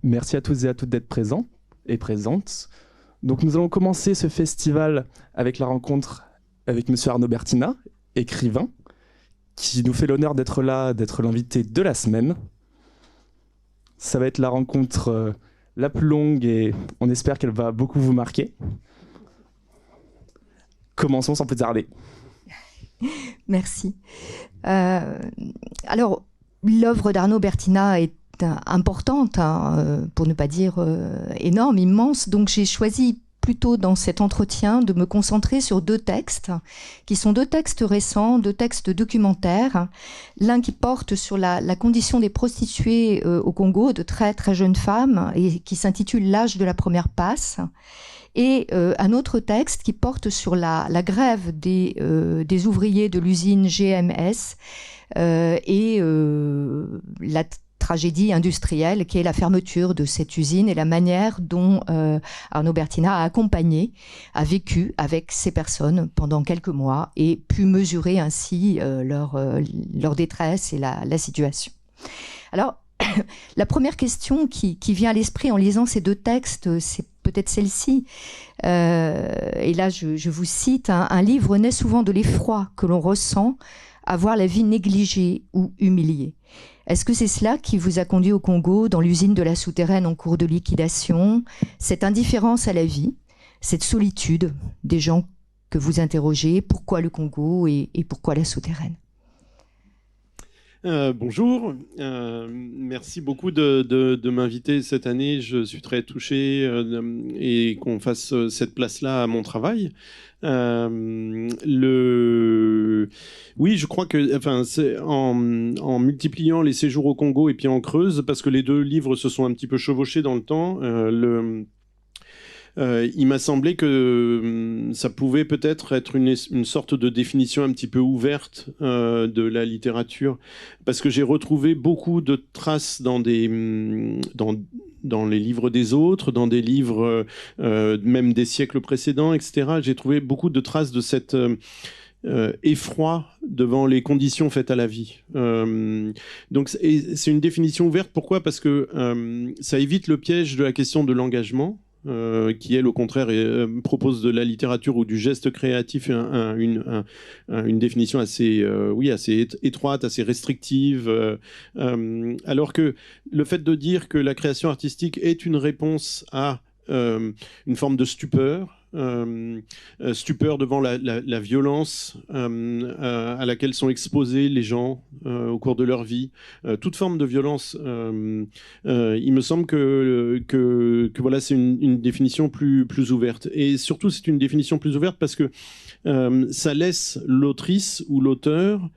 Merci à tous et à toutes d'être présents et présentes. Donc nous allons commencer ce festival avec la rencontre avec Monsieur Arnaud Bertina, écrivain, qui nous fait l'honneur d'être là, d'être l'invité de la semaine. Ça va être la rencontre la plus longue et on espère qu'elle va beaucoup vous marquer. Commençons sans plus tarder. Merci. Alors, l'œuvre d'Arnaud Bertina est importante, pour ne pas dire énorme, immense. Donc j'ai choisi plutôt dans cet entretien de me concentrer sur deux textes, qui sont deux textes récents, deux textes documentaires. L'un qui porte sur la condition des prostituées au Congo, de très très jeunes femmes, et qui s'intitule L'âge de la première passe. Et un autre texte qui porte sur la grève des ouvriers de l'usine GMS et la tragédie industrielle qui est la fermeture de cette usine et la manière dont Arnaud Bertina a accompagné, a vécu avec ces personnes pendant quelques mois et pu mesurer ainsi leur détresse et la situation. Alors, la première question qui vient à l'esprit en lisant ces deux textes, c'est peut-être celle-ci. Et là, je vous cite, un livre naît souvent de l'effroi que l'on ressent à voir la vie négligée ou humiliée. Est-ce que c'est cela qui vous a conduit au Congo, dans l'usine de la souterraine en cours de liquidation, cette indifférence à la vie, cette solitude des gens que vous interrogez, pourquoi le Congo et pourquoi la souterraine ? Bonjour, merci beaucoup de m'inviter cette année. Je suis très touché et qu'on fasse cette place-là à mon travail. Oui, je crois que, c'est en multipliant les séjours au Congo et puis en Creuse, parce que les deux livres se sont un petit peu chevauchés dans le temps. Il m'a semblé que ça pouvait peut-être être une sorte de définition un petit peu ouverte de la littérature, parce que j'ai retrouvé beaucoup de traces dans les livres des autres, dans des livres même des siècles précédents, etc. J'ai trouvé beaucoup de traces de cet effroi devant les conditions faites à la vie. Donc c'est une définition ouverte. Pourquoi ? Parce que ça évite le piège de la question de l'engagement. Qui, elle, au contraire, propose de la littérature ou du geste créatif une définition assez étroite, assez restrictive. Alors que le fait de dire que la création artistique est une réponse à une forme de stupeur, stupeur devant la violence à laquelle sont exposés les gens au cours de leur vie, toute forme de violence. Il me semble que voilà, c'est une définition plus ouverte. Et surtout, c'est une définition plus ouverte parce que ça laisse l'autrice ou l'auteur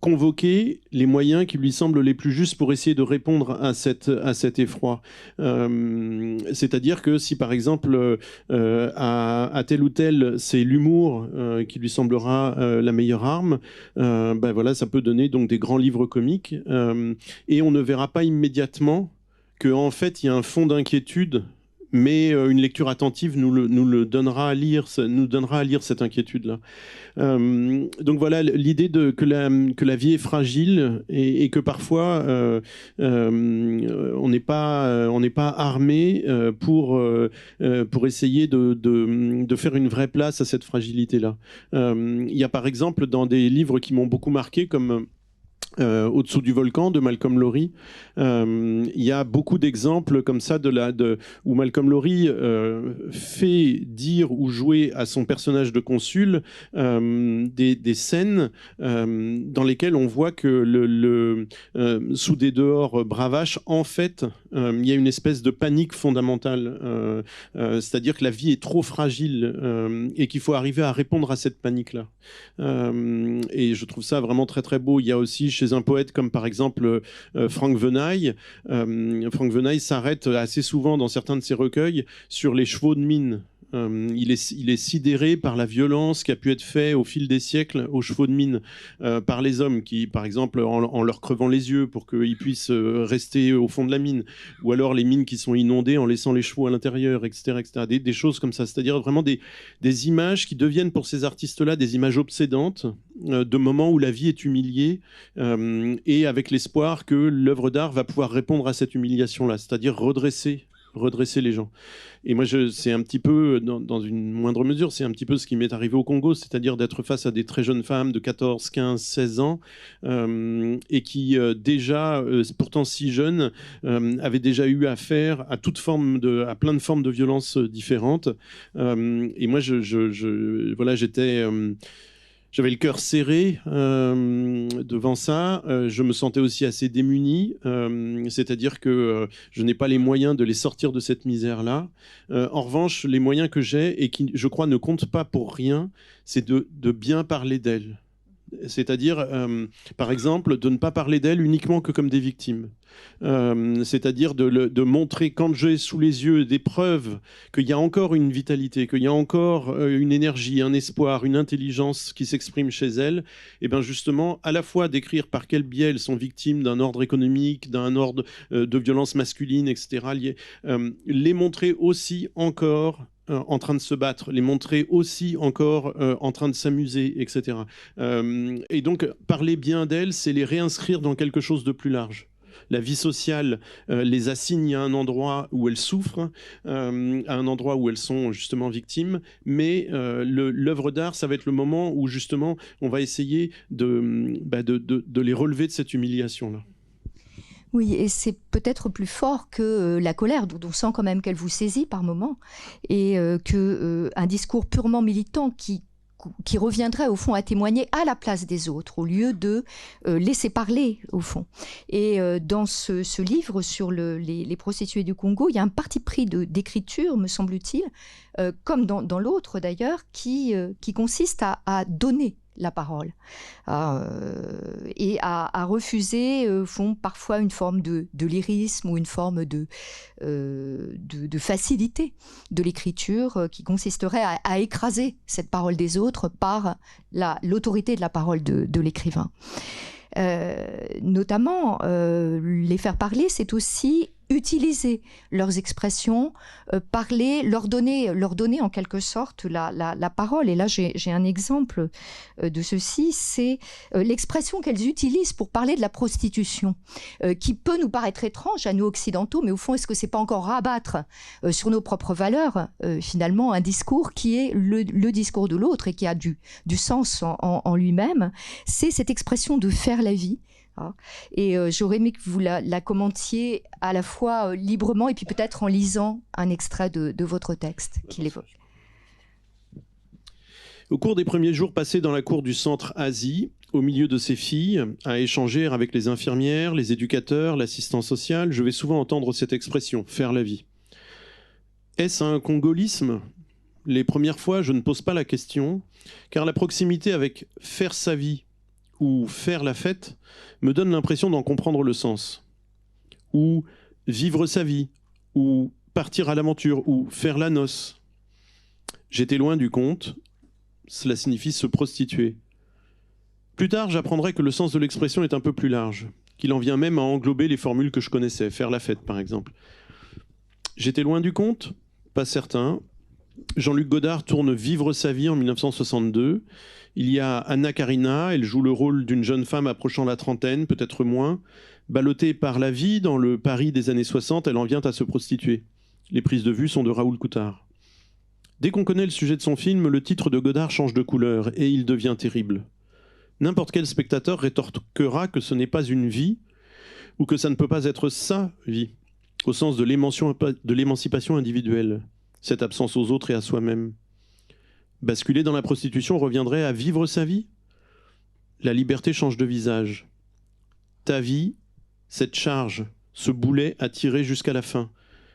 convoquer les moyens qui lui semblent les plus justes pour essayer de répondre à cet effroi. C'est-à-dire que si, par exemple, à tel ou tel, c'est l'humour qui lui semblera la meilleure arme, voilà, ça peut donner donc des grands livres comiques, et on ne verra pas immédiatement qu'en fait, il y a un fond d'inquiétude, mais une lecture attentive nous donnera à lire cette inquiétude-là. Donc voilà, l'idée que la vie est fragile et que parfois on n'est pas armé pour essayer de faire une vraie place à cette fragilité-là. Il y a par exemple dans des livres qui m'ont beaucoup marqué, comme Au-dessous du volcan de Malcolm Lowry, il y a beaucoup d'exemples comme ça où Malcolm Lowry fait dire ou jouer à son personnage de consul des scènes dans lesquelles on voit que sous des dehors bravaches, en fait, il y a une espèce de panique fondamentale, c'est-à-dire que la vie est trop fragile et qu'il faut arriver à répondre à cette panique-là. Et je trouve ça vraiment très très beau. Il y a aussi chez un poète comme par exemple Frank Venaille. Frank Venaille s'arrête assez souvent dans certains de ses recueils sur les chevaux de mine. Il est sidéré par la violence qui a pu être faite au fil des siècles aux chevaux de mine par les hommes qui, par exemple, en leur crevant les yeux pour qu'ils puissent rester au fond de la mine, ou alors les mines qui sont inondées en laissant les chevaux à l'intérieur, etc., etc. Des choses comme ça, c'est-à-dire vraiment des images qui deviennent pour ces artistes-là des images obsédantes de moments où la vie est humiliée, et avec l'espoir que l'œuvre d'art va pouvoir répondre à cette humiliation-là, c'est-à-dire redresser les gens. Et moi, c'est un petit peu, dans une moindre mesure, c'est un petit peu ce qui m'est arrivé au Congo, c'est-à-dire d'être face à des très jeunes femmes de 14, 15, 16 ans, et qui déjà, pourtant si jeunes, avaient déjà eu affaire à à plein de formes de violences différentes. Et moi, voilà, j'avais le cœur serré devant ça. Je me sentais aussi assez démuni, c'est-à-dire que je n'ai pas les moyens de les sortir de cette misère-là. En revanche, les moyens que j'ai et qui, je crois, ne comptent pas pour rien, c'est de bien parler d'elles. C'est-à-dire, par exemple, de ne pas parler d'elles uniquement que comme des victimes. C'est-à-dire de montrer, quand j'ai sous les yeux des preuves qu'il y a encore une vitalité, qu'il y a encore une énergie, un espoir, une intelligence qui s'exprime chez elles, et bien justement, à la fois d'écrire par quel biais elles sont victimes d'un ordre économique, d'un ordre de violence masculine, etc., les montrer aussi encore en train de se battre, les montrer aussi encore en train de s'amuser, etc. Et donc, parler bien d'elles, c'est les réinscrire dans quelque chose de plus large. La vie sociale les assigne à un endroit où elles souffrent, à un endroit où elles sont justement victimes, mais l'œuvre d'art, ça va être le moment où justement on va essayer de les relever de cette humiliation-là. Oui, et c'est peut-être plus fort que la colère, dont on sent quand même qu'elle vous saisit par moments, et qu'un discours purement militant qui reviendrait au fond à témoigner à la place des autres, au lieu de laisser parler au fond. Et dans ce livre sur les prostituées du Congo, il y a un parti pris d'écriture, me semble-t-il, comme dans l'autre d'ailleurs, qui consiste à donner la parole et à refuser font parfois une forme de lyrisme ou une forme de facilité de l'écriture qui consisterait à écraser cette parole des autres par l'autorité de la parole de l'écrivain. Notamment, les faire parler, c'est aussi utiliser leurs expressions, parler, leur donner en quelque sorte la parole. Et là, j'ai un exemple de ceci, c'est l'expression qu'elles utilisent pour parler de la prostitution, qui peut nous paraître étrange à nous occidentaux, mais au fond, est-ce que c'est pas encore rabattre sur nos propres valeurs, finalement, un discours qui est le discours de l'autre et qui a du sens en lui-même. C'est cette expression de faire la vie. Et j'aurais aimé que vous la commentiez à la fois librement et puis peut-être en lisant un extrait de votre texte qui l'évoque. Au cours des premiers jours passés dans la cour du centre Asie, au milieu de ces filles, à échanger avec les infirmières, les éducateurs, l'assistant social, je vais souvent entendre cette expression « faire la vie ». Est-ce un congolisme ? Les premières fois, je ne pose pas la question, car la proximité avec « faire sa vie » ou « faire la fête » me donne l'impression d'en comprendre le sens. Ou « vivre sa vie » ou « partir à l'aventure » ou « faire la noce ». J'étais loin du compte, cela signifie se prostituer. Plus tard, j'apprendrai que le sens de l'expression est un peu plus large, qu'il en vient même à englober les formules que je connaissais, faire la fête par exemple. J'étais loin du compte ? Pas certain. Jean-Luc Godard tourne Vivre sa vie en 1962. Il y a Anna Karina, elle joue le rôle d'une jeune femme approchant la trentaine, peut-être moins. Ballottée par la vie dans le Paris des années 60, elle en vient à se prostituer. Les prises de vue sont de Raoul Coutard. Dès qu'on connaît le sujet de son film, le titre de Godard change de couleur et il devient terrible. N'importe quel spectateur rétorquera que ce n'est pas une vie ou que ça ne peut pas être sa vie, au sens de l'émancipation individuelle, cette absence aux autres et à soi-même. Basculer dans la prostitution reviendrait à vivre sa vie ? La liberté change de visage. Ta vie, cette charge, ce boulet à tirer jusqu'à la fin,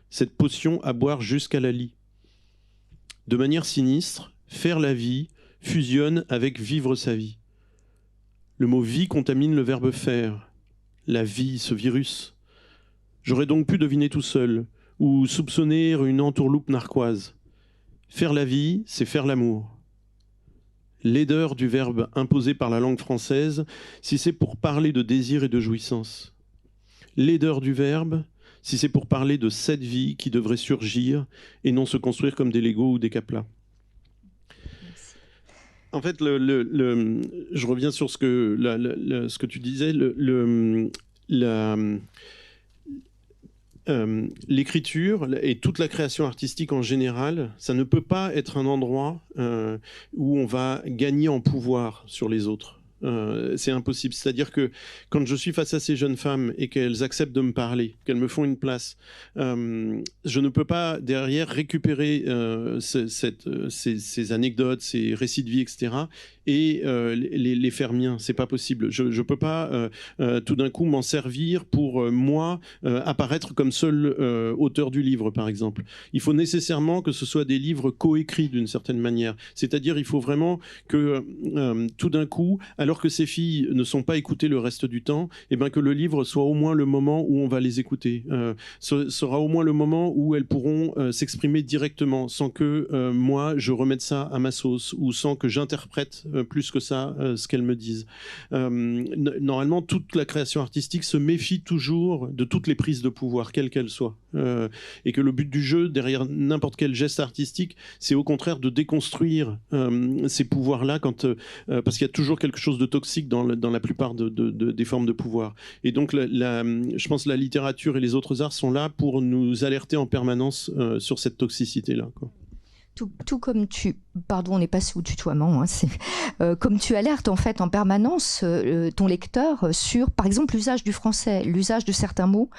cette potion à boire jusqu'à la lie. De manière sinistre, faire la vie fusionne avec vivre sa vie. Le mot vie contamine le verbe faire. La vie, ce virus. J'aurais donc pu deviner tout seul, ou soupçonner une entourloupe narquoise. Faire la vie, c'est faire l'amour. Laideur du verbe imposé par la langue française, si c'est pour parler de désir et de jouissance. Laideur du verbe, si c'est pour parler de cette vie qui devrait surgir et non se construire comme des Legos ou des Caplas. En fait, je reviens sur ce que tu disais. L'écriture et toute la création artistique en général, ça ne peut pas être un endroit où on va gagner en pouvoir sur les autres. C'est impossible. C'est-à-dire que quand je suis face à ces jeunes femmes et qu'elles acceptent de me parler, qu'elles me font une place, je ne peux pas derrière récupérer ces anecdotes, ces récits de vie, etc. et les faire miens. C'est pas possible. Je peux pas tout d'un coup m'en servir pour moi apparaître comme seul auteur du livre, par exemple. Il faut nécessairement que ce soit des livres coécrits d'une certaine manière. C'est-à-dire, il faut vraiment que tout d'un coup, alors que ces filles ne sont pas écoutées le reste du temps, eh ben que le livre soit au moins le moment où on va les écouter. Sera au moins le moment où elles pourront s'exprimer directement, sans que moi je remette ça à ma sauce ou sans que j'interprète plus que ça ce qu'elles me disent. Normalement, toute la création artistique se méfie toujours de toutes les prises de pouvoir, quelles qu'elles soient. Et que le but du jeu, derrière n'importe quel geste artistique, c'est au contraire de déconstruire ces pouvoirs-là, parce qu'il y a toujours quelque chose de toxique dans la plupart des formes de pouvoir. Et donc, je pense que la littérature et les autres arts sont là pour nous alerter en permanence sur cette toxicité-là, quoi. Tout comme pardon, on n'est pas sous tutoiement, hein, comme tu alertes en fait en permanence ton lecteur sur, par exemple, l'usage du français, l'usage de certains mots,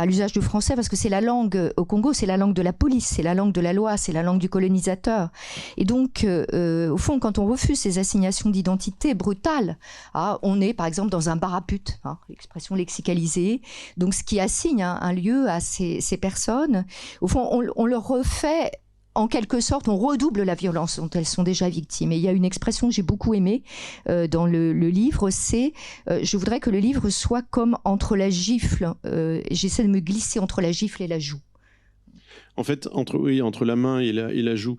l'usage du français, parce que c'est la langue au Congo, c'est la langue de la police, c'est la langue de la loi, c'est la langue du colonisateur. Et donc, au fond, quand on refuse ces assignations d'identité brutales, on est par exemple dans un bar à pute, l'expression lexicalisée, donc ce qui assigne un lieu à ces personnes. Au fond, on leur refait. En quelque sorte, on redouble la violence dont elles sont déjà victimes. Et il y a une expression que j'ai beaucoup aimée dans le livre, c'est je voudrais que le livre soit comme entre la gifle, j'essaie de me glisser entre la gifle et la joue. En fait, entre la main et la joue.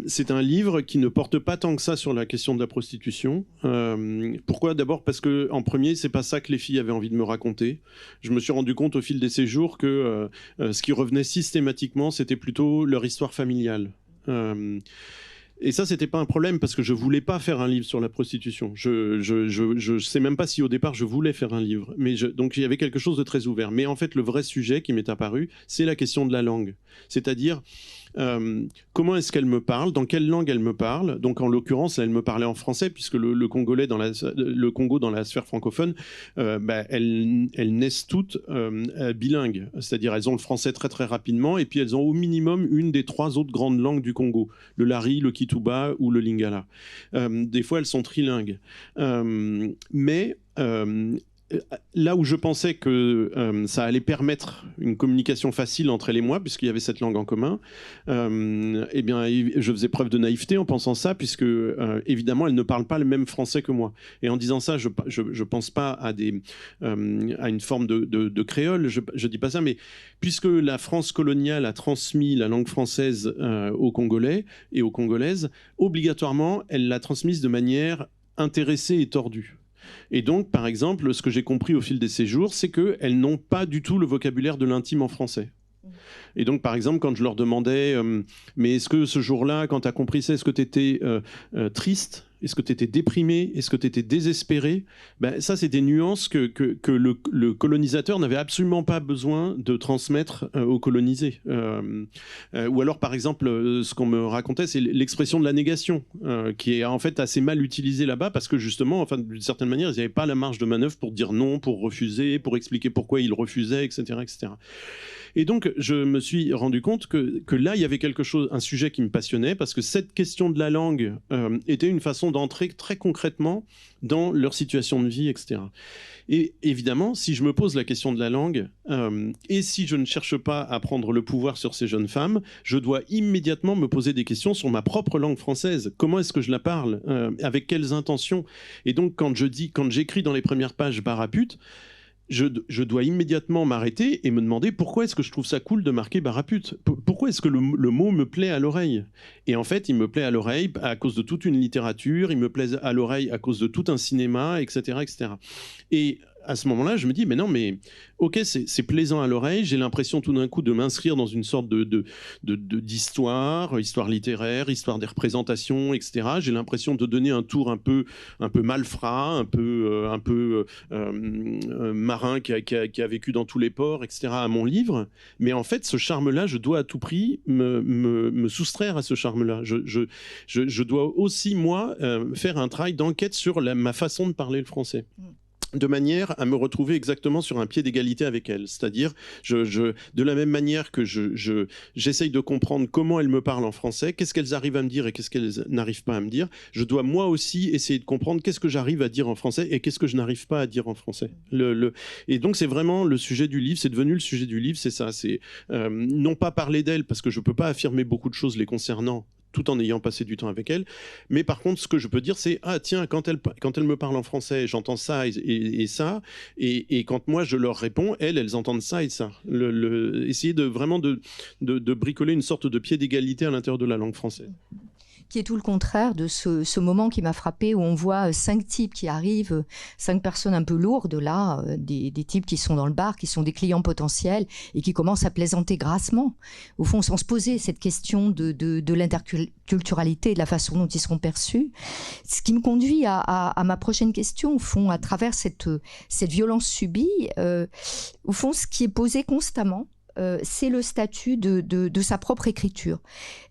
C'est un livre qui ne porte pas tant que ça sur la question de la prostitution. Pourquoi ? D'abord parce que, en premier, c'est pas ça que les filles avaient envie de me raconter. Je me suis rendu compte au fil des séjours que ce qui revenait systématiquement, c'était plutôt leur histoire familiale. Et ça, c'était pas un problème parce que je voulais pas faire un livre sur la prostitution. Je sais même pas si au départ je voulais faire un livre. Donc il y avait quelque chose de très ouvert. Mais en fait, le vrai sujet qui m'est apparu, c'est la question de la langue. C'est-à-dire, comment est-ce qu'elle me parle, dans quelle langue elle me parle. Donc en l'occurrence, elle me parlait en français puisque le Congolais le Congo dans la sphère francophone, elles naissent toutes bilingues, c'est-à-dire elles ont le français très très rapidement et puis elles ont au minimum une des 3 autres grandes langues du Congo, le Lari, le Kituba ou le Lingala. Des fois elles sont trilingues, mais là où je pensais que ça allait permettre une communication facile entre elle et moi, puisqu'il y avait cette langue en commun, eh bien, je faisais preuve de naïveté en pensant ça, puisque évidemment, elle ne parle pas le même français que moi. Et en disant ça, je pense pas à une forme de créole, je dis pas ça, mais puisque la France coloniale a transmis la langue française aux Congolais et aux Congolaises, obligatoirement, elle l'a transmise de manière intéressée et tordue. Et donc, par exemple, ce que j'ai compris au fil des séjours, c'est qu'elles n'ont pas du tout le vocabulaire de l'intime en français. Et donc, par exemple, quand je leur demandais mais est-ce que ce jour-là, quand tu as compris ça, est-ce que tu étais triste ? Est-ce que tu étais déprimé ? Est-ce que tu étais désespéré ? Ça, c'est des nuances que le colonisateur n'avait absolument pas besoin de transmettre aux colonisés. Ou alors, par exemple, ce qu'on me racontait, c'est l'expression de la négation, qui est en fait assez mal utilisée là-bas, parce que justement, enfin, d'une certaine manière, ils n'avaient pas la marge de manœuvre pour dire non, pour refuser, pour expliquer pourquoi ils refusaient, etc., etc. Et donc, je me suis rendu compte que là, il y avait quelque chose, un sujet qui me passionnait, parce que cette question de la langue était une façon d'entrer très concrètement dans leur situation de vie, etc. Et évidemment, si je me pose la question de la langue, et si je ne cherche pas à prendre le pouvoir sur ces jeunes femmes, je dois immédiatement me poser des questions sur ma propre langue française. Comment est-ce que je la parle ? Avec quelles intentions ? Et donc, quand j'écris dans les premières pages bar à pute, je dois immédiatement m'arrêter et me demander pourquoi est-ce que je trouve ça cool de marquer bar à pute ? Pourquoi est-ce que le mot me plaît à l'oreille ? Et en fait, il me plaît à l'oreille à cause de toute une littérature, il me plaît à l'oreille à cause de tout un cinéma, etc., etc. Et à ce moment-là, je me dis, mais non, mais ok, c'est plaisant à l'oreille. J'ai l'impression tout d'un coup de m'inscrire dans une sorte d'histoire, histoire littéraire, histoire des représentations, etc. J'ai l'impression de donner un tour un peu malfrat, un peu marin qui a vécu dans tous les ports, etc. à mon livre. Mais en fait, ce charme-là, je dois à tout prix me soustraire à ce charme-là. Je dois aussi, moi, faire un travail d'enquête sur ma façon de parler le français, de manière à me retrouver exactement sur un pied d'égalité avec elles. C'est-à-dire, de la même manière que j'essaye de comprendre comment elles me parlent en français, qu'est-ce qu'elles arrivent à me dire et qu'est-ce qu'elles n'arrivent pas à me dire, je dois moi aussi essayer de comprendre qu'est-ce que j'arrive à dire en français et qu'est-ce que je n'arrive pas à dire en français. Et donc, c'est vraiment le sujet du livre, c'est devenu le sujet du livre, c'est ça. C'est non pas parler d'elles, parce que je ne peux pas affirmer beaucoup de choses les concernant, tout en ayant passé du temps avec elle. Mais par contre, ce que je peux dire, c'est « Ah tiens, quand elle me parle en français, j'entends ça et ça. Et quand moi, je leur réponds, elles entendent ça et ça. » Essayer vraiment de bricoler une sorte de pied d'égalité à l'intérieur de la langue française. Qui est tout le contraire de ce moment qui m'a frappé, où on voit 5 types qui arrivent, 5 personnes un peu lourdes, là, des types qui sont dans le bar, qui sont des clients potentiels, et qui commencent à plaisanter grassement, au fond, sans se poser cette question de l'interculturalité et de la façon dont ils seront perçus. Ce qui me conduit à ma prochaine question, au fond, à travers cette violence subie, au fond, ce qui est posé constamment, c'est le statut de sa propre écriture.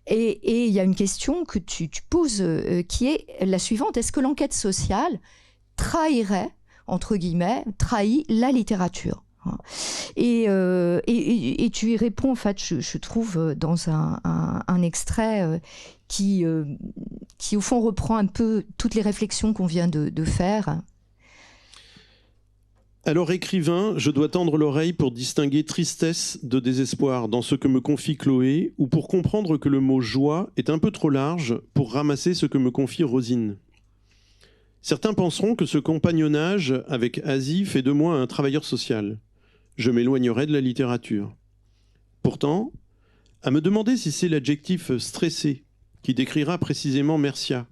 Et il y a une question que tu poses qui est la suivante. Est-ce que l'enquête sociale trahirait, entre guillemets, trahit la littérature ? Et tu y réponds, en fait, je trouve, dans un extrait qui, au fond, reprend un peu toutes les réflexions qu'on vient de faire. Alors écrivain, je dois tendre l'oreille pour distinguer tristesse de désespoir dans ce que me confie Chloé, ou pour comprendre que le mot joie est un peu trop large pour ramasser ce que me confie Rosine. Certains penseront que ce compagnonnage avec Asie fait de moi un travailleur social. Je m'éloignerai de la littérature. Pourtant, à me demander si c'est l'adjectif stressé qui décrira précisément Mercia,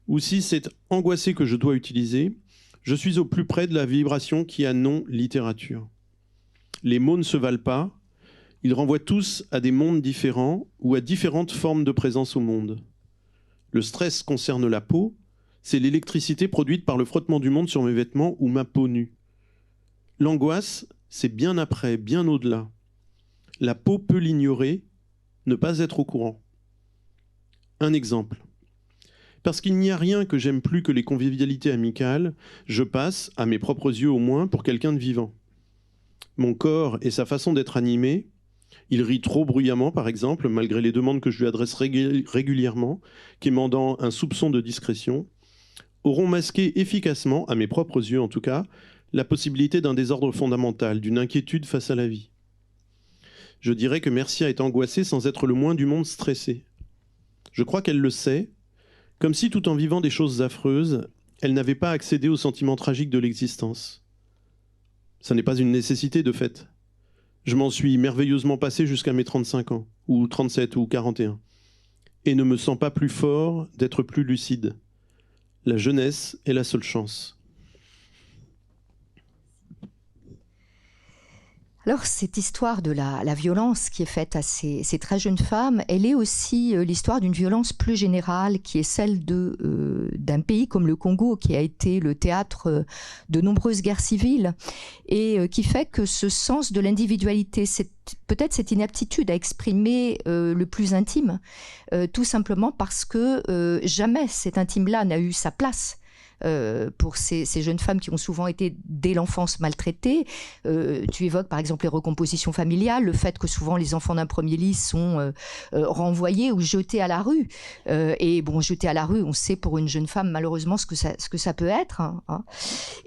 ou si c'est angoissé que je dois utiliser, je suis au plus près de la vibration qui a nom littérature. Les mots ne se valent pas, ils renvoient tous à des mondes différents ou à différentes formes de présence au monde. Le stress concerne la peau, c'est l'électricité produite par le frottement du monde sur mes vêtements ou ma peau nue. L'angoisse, c'est bien après, bien au-delà. La peau peut l'ignorer, ne pas être au courant. Un exemple. Parce qu'il n'y a rien que j'aime plus que les convivialités amicales, je passe, à mes propres yeux au moins, pour quelqu'un de vivant. Mon corps et sa façon d'être animé, il rit trop bruyamment par exemple, malgré les demandes que je lui adresse régulièrement, quémandant un soupçon de discrétion, auront masqué efficacement, à mes propres yeux en tout cas, la possibilité d'un désordre fondamental, d'une inquiétude face à la vie. Je dirais que Mercia est angoissée sans être le moins du monde stressée. Je crois qu'elle le sait, comme si, tout en vivant des choses affreuses, elle n'avait pas accédé au sentiment tragique de l'existence. Ça n'est pas une nécessité de fait. Je m'en suis merveilleusement passé jusqu'à mes 35 ans, ou 37 ou 41, et ne me sens pas plus fort d'être plus lucide. La jeunesse est la seule chance. Alors, cette histoire de la violence qui est faite à ces très jeunes femmes, elle est aussi l'histoire d'une violence plus générale qui est celle d'un pays comme le Congo, qui a été le théâtre de nombreuses guerres civiles et qui fait que ce sens de l'individualité, peut-être cette inaptitude à exprimer le plus intime, tout simplement parce que jamais cet intime-là n'a eu sa place. Pour ces jeunes femmes qui ont souvent été dès l'enfance maltraitées. Tu évoques par exemple les recompositions familiales, le fait que souvent les enfants d'un premier lit sont renvoyés ou jetés à la rue. Et bon, jetés à la rue, on sait pour une jeune femme malheureusement ce que ça peut être. Hein.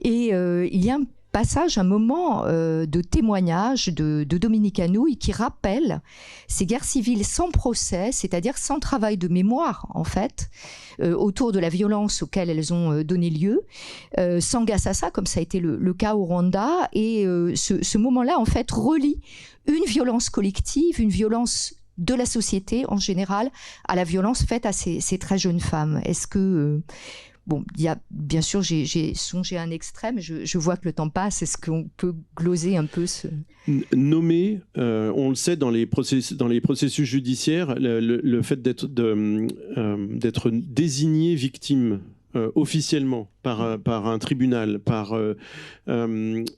Et il y a un passage, un moment de témoignage de Dominique Anouilh qui rappelle ces guerres civiles sans procès, c'est-à-dire sans travail de mémoire en fait, autour de la violence auquel elles ont donné lieu, sans gassasa comme ça a été le cas au Rwanda. Et ce moment-là en fait relie une violence collective, une violence de la société en général, à la violence faite à ces très jeunes femmes. Est-ce que bon, bien sûr, j'ai songé à un extrait, mais je vois que le temps passe. Est-ce qu'on peut gloser un peu ce... Nommer, on le sait dans les processus judiciaires, le fait d'être désigné victime officiellement par un tribunal,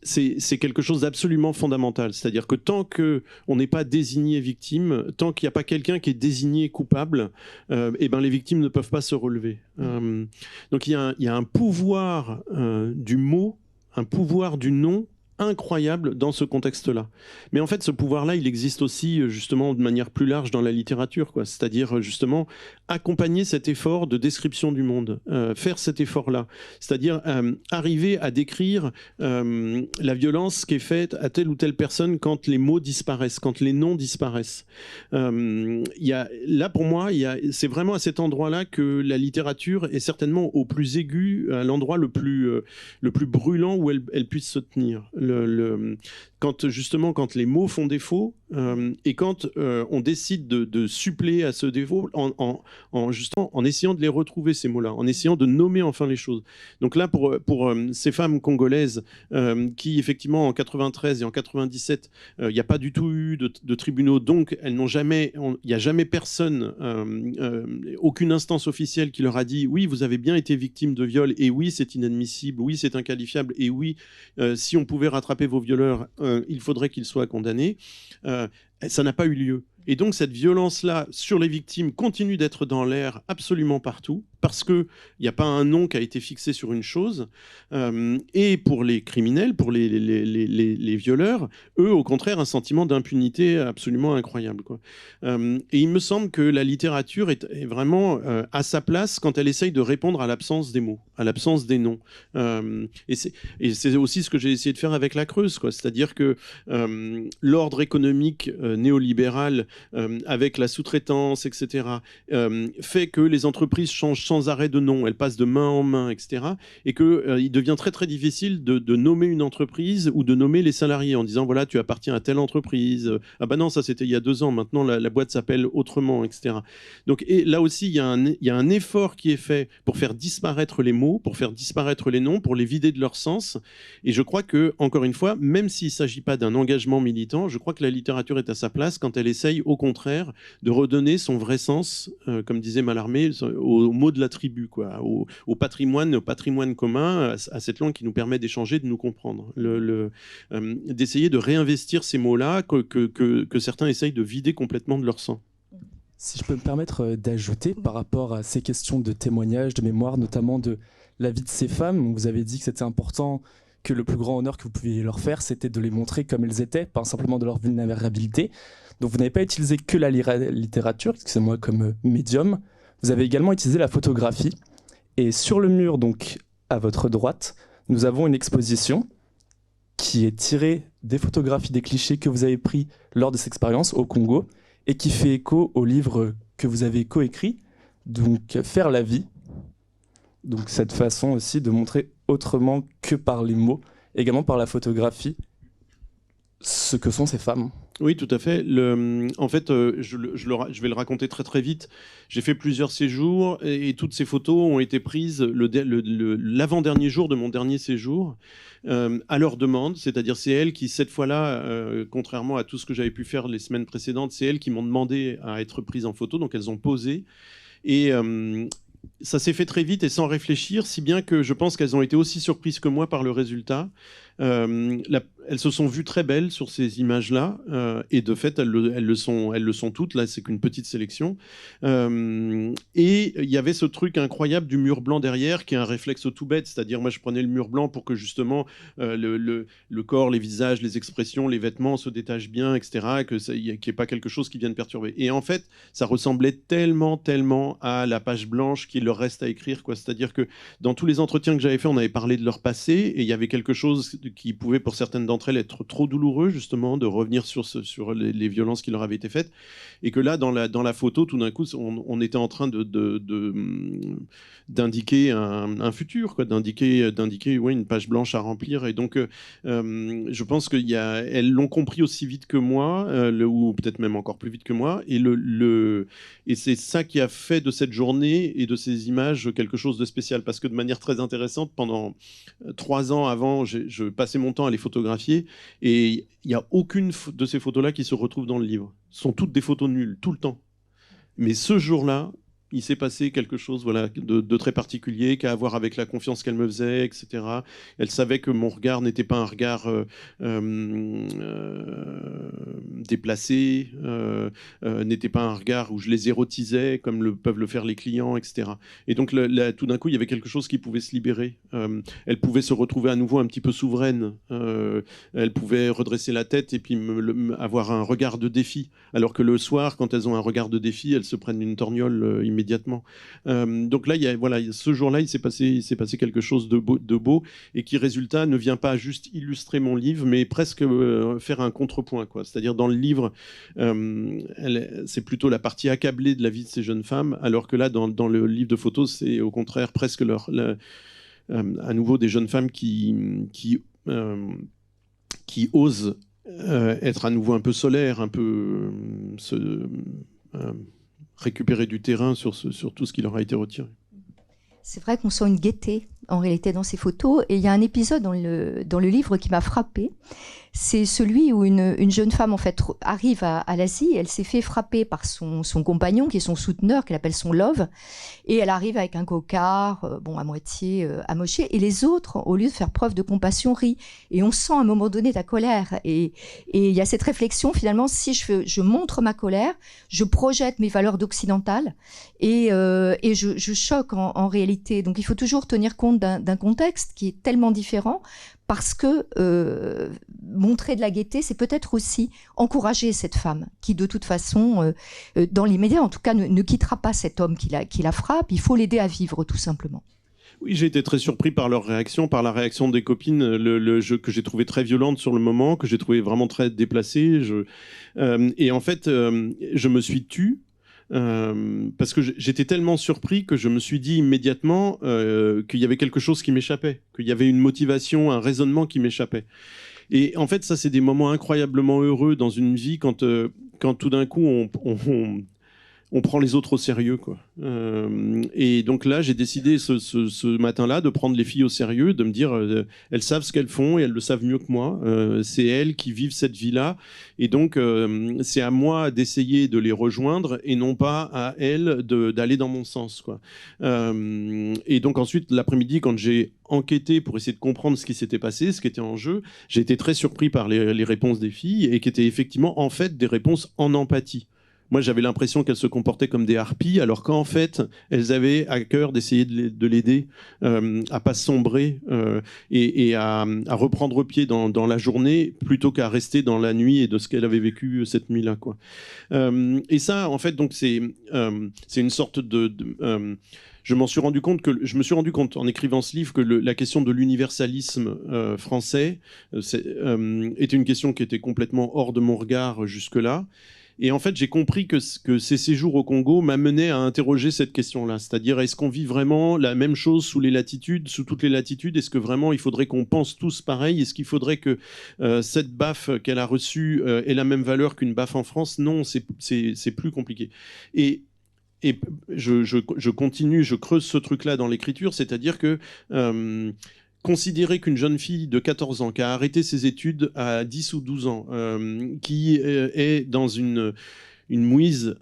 c'est quelque chose d'absolument fondamental. C'est-à-dire que tant qu'on n'est pas désigné victime, tant qu'il n'y a pas quelqu'un qui est désigné coupable, les victimes ne peuvent pas se relever. Donc il y a un pouvoir du mot, un pouvoir du nom incroyable dans ce contexte-là. Mais en fait, ce pouvoir-là, il existe aussi justement de manière plus large dans la littérature, quoi. C'est-à-dire justement accompagner cet effort de description du monde, faire cet effort-là. C'est-à-dire arriver à décrire la violence qui est faite à telle ou telle personne quand les mots disparaissent, quand les noms disparaissent. Là, pour moi, c'est vraiment à cet endroit-là que la littérature est certainement au plus aigu, à l'endroit le plus brûlant où elle puisse se tenir. Quand les mots font défaut et quand on décide de suppléer à ce défaut en essayant de les retrouver, ces mots-là, en essayant de nommer enfin les choses. Donc là, pour ces femmes congolaises qui, effectivement, en 93 et en 97, il n'y a pas du tout eu de tribunaux, donc elles n'ont jamais, il n'y a jamais personne, aucune instance officielle qui leur a dit « oui, vous avez bien été victime de viol, et oui, c'est inadmissible, oui, c'est inqualifiable, et oui, si on pouvait rattraper vos violeurs, il faudrait qu'ils soient condamnés », ça n'a pas eu lieu. Et donc cette violence-là sur les victimes continue d'être dans l'air absolument partout, parce qu'il n'y a pas un nom qui a été fixé sur une chose. Et pour les criminels, pour les violeurs, eux, au contraire, un sentiment d'impunité absolument incroyable, quoi. Et il me semble que la littérature est vraiment à sa place quand elle essaye de répondre à l'absence des mots, à l'absence des noms. Et c'est aussi ce que j'ai essayé de faire avec La Creuse, quoi. C'est-à-dire que l'ordre économique néolibéral, avec la sous-traitance, etc., fait que les entreprises changent sans arrêt de nom, elles passent de main en main, etc., et qu'il devient très très difficile de nommer une entreprise ou de nommer les salariés en disant voilà, tu appartiens à telle entreprise, ah bah non, ça c'était il y a 2 ans, maintenant la boîte s'appelle autrement, etc. Donc et là aussi il y a un effort qui est fait pour faire disparaître les mots, pour faire disparaître les noms, pour les vider de leur sens, et je crois que, encore une fois, même s'il ne s'agit pas d'un engagement militant, je crois que la littérature est à sa place quand elle essaye au contraire de redonner son vrai sens, comme disait Mallarmé, au mot de la tribu, quoi, au patrimoine commun, à cette langue qui nous permet d'échanger, de nous comprendre. D'essayer de réinvestir ces mots-là que certains essayent de vider complètement de leur sens. Si je peux me permettre d'ajouter par rapport à ces questions de témoignage, de mémoire, notamment de la vie de ces femmes, vous avez dit que c'était important, que le plus grand honneur que vous pouviez leur faire, c'était de les montrer comme elles étaient, pas simplement de leur vulnérabilité. Donc vous n'avez pas utilisé que la littérature, excusez-moi, comme médium, vous avez également utilisé la photographie. Et sur le mur, donc à votre droite, nous avons une exposition qui est tirée des photographies, des clichés que vous avez pris lors de cette expérience au Congo et qui fait écho au livre que vous avez coécrit, donc Faire la vie. Donc cette façon aussi de montrer autrement que par les mots, également par la photographie, ce que sont ces femmes. Oui, tout à fait. En fait, je vais le raconter très très vite. J'ai fait plusieurs séjours et toutes ces photos ont été prises l'avant-dernier jour de mon dernier séjour, à leur demande. C'est-à-dire c'est elles qui, cette fois-là, contrairement à tout ce que j'avais pu faire les semaines précédentes, c'est elles qui m'ont demandé à être prises en photo. Donc elles ont posé. Et ça s'est fait très vite et sans réfléchir, si bien que je pense qu'elles ont été aussi surprises que moi par le résultat. Elles se sont vues très belles sur ces images-là, et de fait, elles le sont toutes. Là, c'est qu'une petite sélection. Et il y avait ce truc incroyable du mur blanc derrière, qui est un réflexe tout bête. C'est-à-dire, moi, je prenais le mur blanc pour que justement le corps, les visages, les expressions, les vêtements se détachent bien, etc., qu'il n'y ait pas quelque chose qui vienne perturber. Et en fait, ça ressemblait tellement à la page blanche qu'il leur reste à écrire, quoi. C'est-à-dire que dans tous les entretiens que j'avais faits, on avait parlé de leur passé, et il y avait quelque chose qui pouvait, pour certaines d'entre elles, être trop douloureux, justement, de revenir sur les violences qui leur avaient été faites. Et que là, dans la photo, tout d'un coup, on était en train d'indiquer un futur, quoi, d'indiquer une page blanche à remplir. Et donc, je pense qu'elles l'ont compris aussi vite que moi, ou peut-être même encore plus vite que moi. Et c'est ça qui a fait de cette journée et de ces images quelque chose de spécial. Parce que de manière très intéressante, pendant 3 ans avant, je passais mon temps à les photographier. Et il n'y a aucune de ces photos-là qui se retrouve dans le livre. Ce sont toutes des photos nulles, tout le temps. Mais ce jour-là, il s'est passé quelque chose de très particulier qui a à voir avec la confiance qu'elle me faisait, etc. Elle savait que mon regard n'était pas un regard déplacé, n'était pas un regard où je les érotisais comme peuvent le faire les clients, etc. Et donc tout d'un coup, il y avait quelque chose qui pouvait se libérer. Elle pouvait se retrouver à nouveau un petit peu souveraine. Elle pouvait redresser la tête et puis avoir un regard de défi. Alors que le soir, quand elles ont un regard de défi, elles se prennent une torgnole immédiatement. Donc là, ce jour-là, il s'est passé quelque chose de beau et qui, résultat, ne vient pas juste illustrer mon livre, mais presque faire un contrepoint, quoi. C'est-à-dire, dans le livre, c'est plutôt la partie accablée de la vie de ces jeunes femmes, alors que là, dans le livre de photos, c'est au contraire presque à nouveau des jeunes femmes qui osent être à nouveau un peu solaires, un peu récupérer du terrain sur tout ce qui leur a été retiré. C'est vrai qu'on sent une gaieté en réalité dans ces photos, et il y a un épisode dans le livre qui m'a frappée. C'est celui où une jeune femme en fait arrive à l'Asie. Elle s'est fait frapper par son compagnon qui est son souteneur, qu'elle appelle son love, et elle arrive avec un cocard, à moitié amoché, et les autres, au lieu de faire preuve de compassion, rient. Et on sent à un moment donné la colère, et il y a cette réflexion finalement, si je montre ma colère, je projette mes valeurs d'occidentale, et je choque en réalité. Donc il faut toujours tenir compte d'un contexte qui est tellement différent, parce que montrer de la gaieté, c'est peut-être aussi encourager cette femme qui, de toute façon, dans l'immédiat, en tout cas, ne quittera pas cet homme qui la frappe. Il faut l'aider à vivre, tout simplement. Oui, j'ai été très surpris par leur réaction, par la réaction des copines, le jeu que j'ai trouvé très violente sur le moment, que j'ai trouvé vraiment très déplacée. Et en fait, je me suis tu. Parce que j'étais tellement surpris que je me suis dit immédiatement qu'il y avait quelque chose qui m'échappait, qu'il y avait une motivation, un raisonnement qui m'échappait. Et en fait, ça, c'est des moments incroyablement heureux dans une vie quand tout d'un coup, on prend les autres au sérieux, quoi. Et donc là, j'ai décidé ce matin-là de prendre les filles au sérieux, de me dire, elles savent ce qu'elles font et elles le savent mieux que moi. C'est elles qui vivent cette vie-là. Et donc, c'est à moi d'essayer de les rejoindre et non pas à elles d'aller dans mon sens, quoi. Et donc ensuite, l'après-midi, quand j'ai enquêté pour essayer de comprendre ce qui s'était passé, ce qui était en jeu, j'ai été très surpris par les réponses des filles et qui étaient effectivement, en fait, des réponses en empathie. Moi, j'avais l'impression qu'elles se comportaient comme des harpies, alors qu'en fait, elles avaient à cœur d'essayer de l'aider à pas sombrer et à reprendre pied dans la journée plutôt qu'à rester dans la nuit et de ce qu'elle avait vécu cette nuit-là, quoi. Et ça, en fait, donc c'est une sorte je me suis rendu compte en écrivant ce livre que la question de l'universalisme français était une question qui était complètement hors de mon regard jusque-là. Et en fait, j'ai compris que ces séjours au Congo m'amenaient à interroger cette question-là. C'est-à-dire, est-ce qu'on vit vraiment la même chose sous toutes les latitudes? Est-ce que vraiment il faudrait qu'on pense tous pareil? Est-ce qu'il faudrait que cette baffe qu'elle a reçue ait la même valeur qu'une baffe en France? Non, c'est plus compliqué. Et je continue, je creuse ce truc-là dans l'écriture, c'est-à-dire que considérer qu'une jeune fille de 14 ans qui a arrêté ses études à 10 ou 12 ans, qui est dans une mouise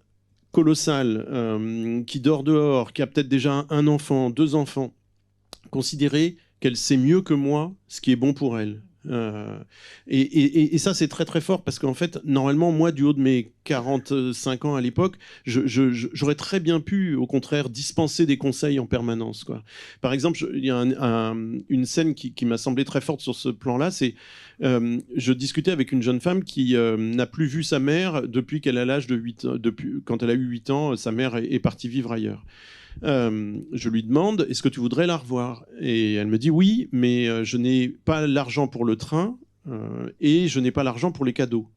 colossale, qui dort dehors, qui a peut-être déjà un enfant, 2 enfants, considérer qu'elle sait mieux que moi ce qui est bon pour elle. Et ça, c'est très très fort parce qu'en fait, normalement, moi, du haut de mes 45 ans à l'époque, j'aurais très bien pu, au contraire, dispenser des conseils en permanence, quoi. Par exemple, il y a une scène qui m'a semblé très forte sur ce plan-là, c'est je discutais avec une jeune femme qui n'a plus vu sa mère depuis qu'elle a l'âge de 8 ans. Quand elle a eu 8 ans, sa mère est partie vivre ailleurs. Je lui demande, est-ce que tu voudrais la revoir? Et elle me dit oui, mais je n'ai pas l'argent pour le train et je n'ai pas l'argent pour les cadeaux.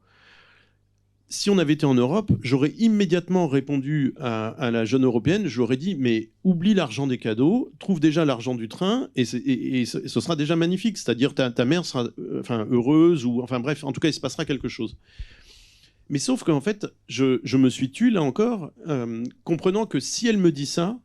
si on avait été en Europe, j'aurais immédiatement répondu à la jeune européenne, j'aurais dit, mais oublie l'argent des cadeaux, trouve déjà l'argent du train, et ce sera déjà magnifique. C'est-à-dire ta mère sera heureuse, ou enfin bref, en tout cas, il se passera quelque chose. Mais sauf qu'en fait, je me suis tue, là encore, comprenant que si elle me dit ça,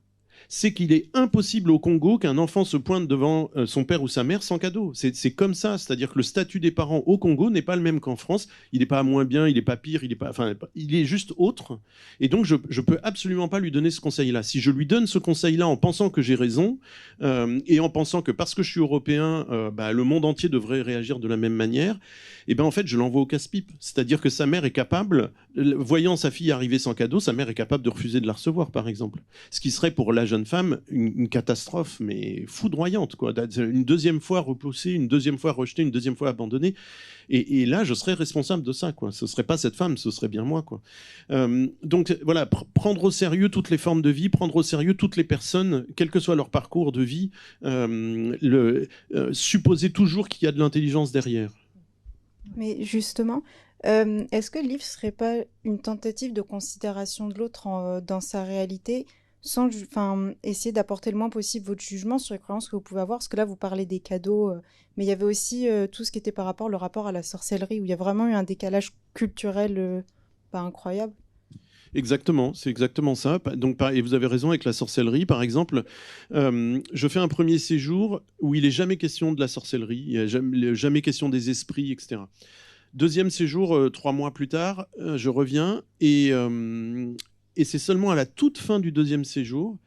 c'est qu'il est impossible au Congo qu'un enfant se pointe devant son père ou sa mère sans cadeau. C'est comme ça, c'est-à-dire que le statut des parents au Congo n'est pas le même qu'en France. Il n'est pas moins bien, il n'est pas pire, il est juste autre. Et donc, je peux absolument pas lui donner ce conseil-là. Si je lui donne ce conseil-là en pensant que j'ai raison, et en pensant que parce que je suis européen, le monde entier devrait réagir de la même manière, et ben en fait, je l'envoie au casse-pipe. C'est-à-dire que sa mère est capable, voyant sa fille arriver sans cadeau, sa mère est capable de refuser de la recevoir, par exemple. Ce qui serait pour la jeune femme une catastrophe, mais foudroyante, quoi. Une deuxième fois repoussée, une deuxième fois rejetée, une deuxième fois abandonnée. Et là, je serais responsable de ça, quoi. Ce serait pas cette femme, ce serait bien moi, quoi. Donc voilà, prendre au sérieux toutes les formes de vie, prendre au sérieux toutes les personnes, quel que soit leur parcours de vie, supposer toujours qu'il y a de l'intelligence derrière. Mais justement, est-ce que le livre ne serait pas une tentative de considération de l'autre dans sa réalité, sans essayer d'apporter le moins possible votre jugement sur les croyances que vous pouvez avoir? Parce que là, vous parlez des cadeaux, mais il y avait aussi tout ce qui était le rapport à la sorcellerie, où il y a vraiment eu un décalage culturel incroyable. Exactement, c'est exactement ça. Donc, et vous avez raison avec la sorcellerie, par exemple. Je fais un premier séjour où il n'est jamais question de la sorcellerie, il n'y a jamais question des esprits, etc. Deuxième séjour, 3 mois plus tard, je reviens et c'est seulement à la toute fin du deuxième séjour,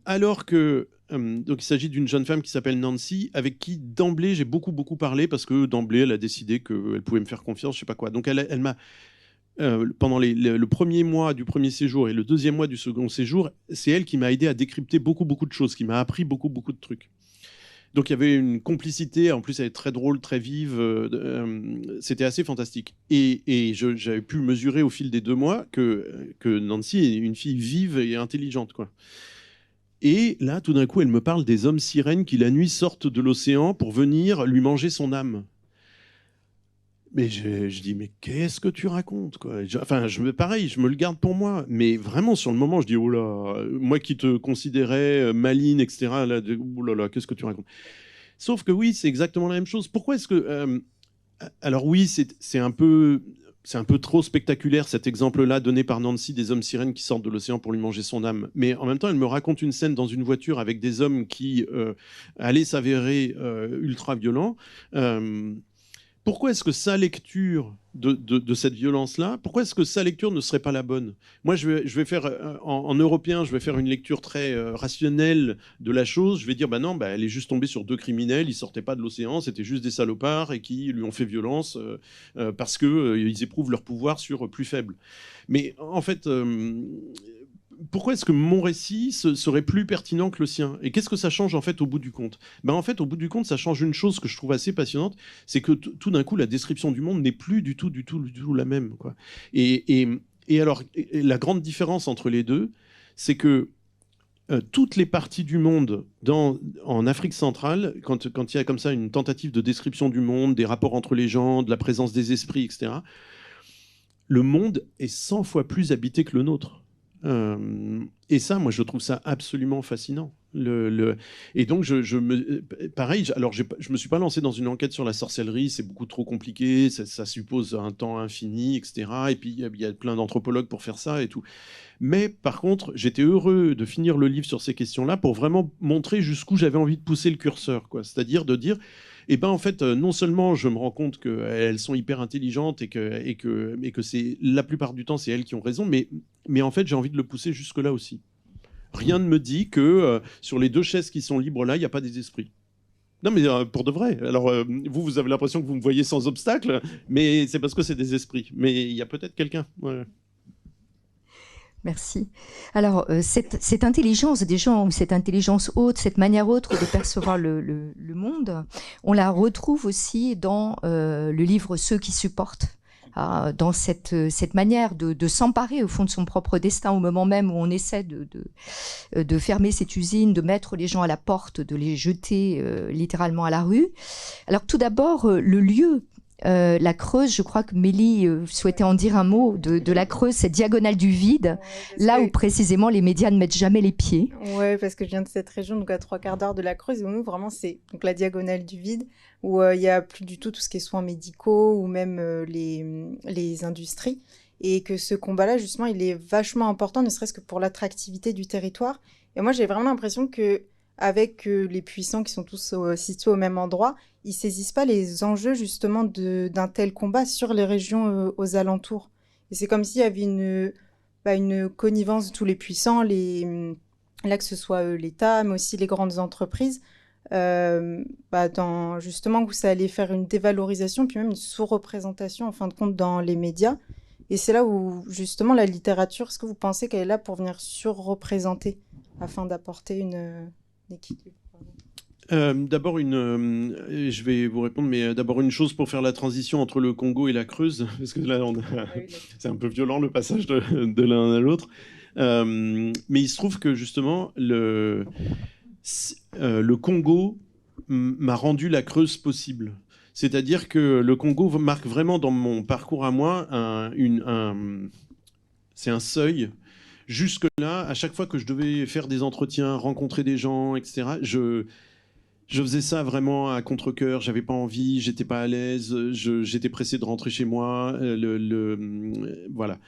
alors que donc il s'agit d'une jeune femme qui s'appelle Nancy, avec qui d'emblée j'ai beaucoup parlé, parce que d'emblée elle a décidé qu'elle pouvait me faire confiance, je sais pas quoi. Donc elle m'a pendant le premier mois du premier séjour et le deuxième mois du second séjour, c'est elle qui m'a aidé à décrypter beaucoup de choses, qui m'a appris beaucoup de trucs. Donc il y avait une complicité, en plus elle est très drôle, très vive, c'était assez fantastique. Et j'avais pu mesurer au fil des 2 mois que Nancy est une fille vive et intelligente, quoi. Et là, tout d'un coup, elle me parle des hommes sirènes qui la nuit sortent de l'océan pour venir lui manger son âme. Mais je dis, mais qu'est-ce que tu racontes, quoi? Pareil, je me le garde pour moi. Mais vraiment, sur le moment, je dis, oh là, moi qui te considérais maligne, etc., là, oh là là, qu'est-ce que tu racontes? Sauf que oui, c'est exactement la même chose. Pourquoi est-ce que... alors oui, c'est un peu trop spectaculaire, cet exemple-là donné par Nancy des hommes sirènes qui sortent de l'océan pour lui manger son âme. Mais en même temps, elle me raconte une scène dans une voiture avec des hommes qui allaient s'avérer ultra violents. Pourquoi est-ce que sa lecture de cette violence-là, pourquoi est-ce que sa lecture ne serait pas la bonne? Moi, je vais faire, en européen, je vais faire une lecture très rationnelle de la chose. Je vais dire, non, elle est juste tombée sur 2 criminels, ils sortaient pas de l'océan, c'était juste des salopards et qui lui ont fait violence parce qu'ils éprouvent leur pouvoir sur plus faibles. Mais en fait... pourquoi est-ce que mon récit serait plus pertinent que le sien? Et qu'est-ce que ça change en fait au bout du compte? En fait, au bout du compte, ça change une chose que je trouve assez passionnante, c'est que tout d'un coup, la description du monde n'est plus du tout la même, quoi. Et alors, la grande différence entre les deux, c'est que toutes les parties du monde en Afrique centrale, quand il y a comme ça une tentative de description du monde, des rapports entre les gens, de la présence des esprits, etc., le monde est 100 fois plus habité que le nôtre. Et ça, moi, je trouve ça absolument fascinant. Et donc, pareil, alors je me suis pas lancé dans une enquête sur la sorcellerie, c'est beaucoup trop compliqué, ça suppose un temps infini, etc. Et puis, il y a plein d'anthropologues pour faire ça et tout. Mais par contre, j'étais heureux de finir le livre sur ces questions-là pour vraiment montrer jusqu'où j'avais envie de pousser le curseur, quoi. C'est-à-dire de dire... en fait, non seulement je me rends compte qu'elles sont hyper intelligentes et que c'est la plupart du temps, c'est elles qui ont raison, mais en fait, j'ai envie de le pousser jusque-là aussi. Rien ne me dit que sur les 2 chaises qui sont libres là, il n'y a pas des esprits. Non, mais pour de vrai. Alors, vous avez l'impression que vous me voyez sans obstacle, mais c'est parce que c'est des esprits. Mais il y a peut-être quelqu'un. Ouais. Merci. Alors, cette intelligence des gens, ou cette intelligence haute, cette manière autre de percevoir le monde, on la retrouve aussi dans le livre « Ceux qui supportent », dans cette manière de s'emparer au fond de son propre destin au moment même où on essaie de fermer cette usine, de mettre les gens à la porte, de les jeter littéralement à la rue. Alors, tout d'abord, le lieu La Creuse, je crois que Mélie souhaitait en dire un mot de la Creuse, cette diagonale du vide, où précisément les médias ne mettent jamais les pieds. Ouais, parce que je viens de cette région, donc à 3/4 de la Creuse, et nous, vraiment, c'est donc la diagonale du vide, où il n'y a plus du tout tout ce qui est soins médicaux ou même les industries. Et que ce combat-là, justement, il est vachement important, ne serait-ce que pour l'attractivité du territoire. Et moi, j'ai vraiment l'impression que avec les puissants qui sont tous situés au même endroit, ils saisissent pas les enjeux justement d'un tel combat sur les régions aux alentours. Et c'est comme s'il y avait une connivence de tous les puissants, là que ce soit l'État, mais aussi les grandes entreprises, justement où ça allait faire une dévalorisation, puis même une sous-représentation en fin de compte dans les médias. Et c'est là où justement la littérature, est-ce que vous pensez qu'elle est là pour venir surreprésenter afin d'apporter une équilibre? D'abord, je vais vous répondre, mais d'abord une chose pour faire la transition entre le Congo et la Creuse, parce que là, c'est un peu violent le passage de l'un à l'autre. Mais il se trouve que justement, le Congo m'a rendu la Creuse possible. C'est-à-dire que le Congo marque vraiment dans mon parcours à moi c'est un seuil. Jusque-là, à chaque fois que je devais faire des entretiens, rencontrer des gens, etc., je faisais ça vraiment à contre-cœur. J'avais pas envie, j'étais pas à l'aise, j'étais pressé de rentrer chez moi. Voilà.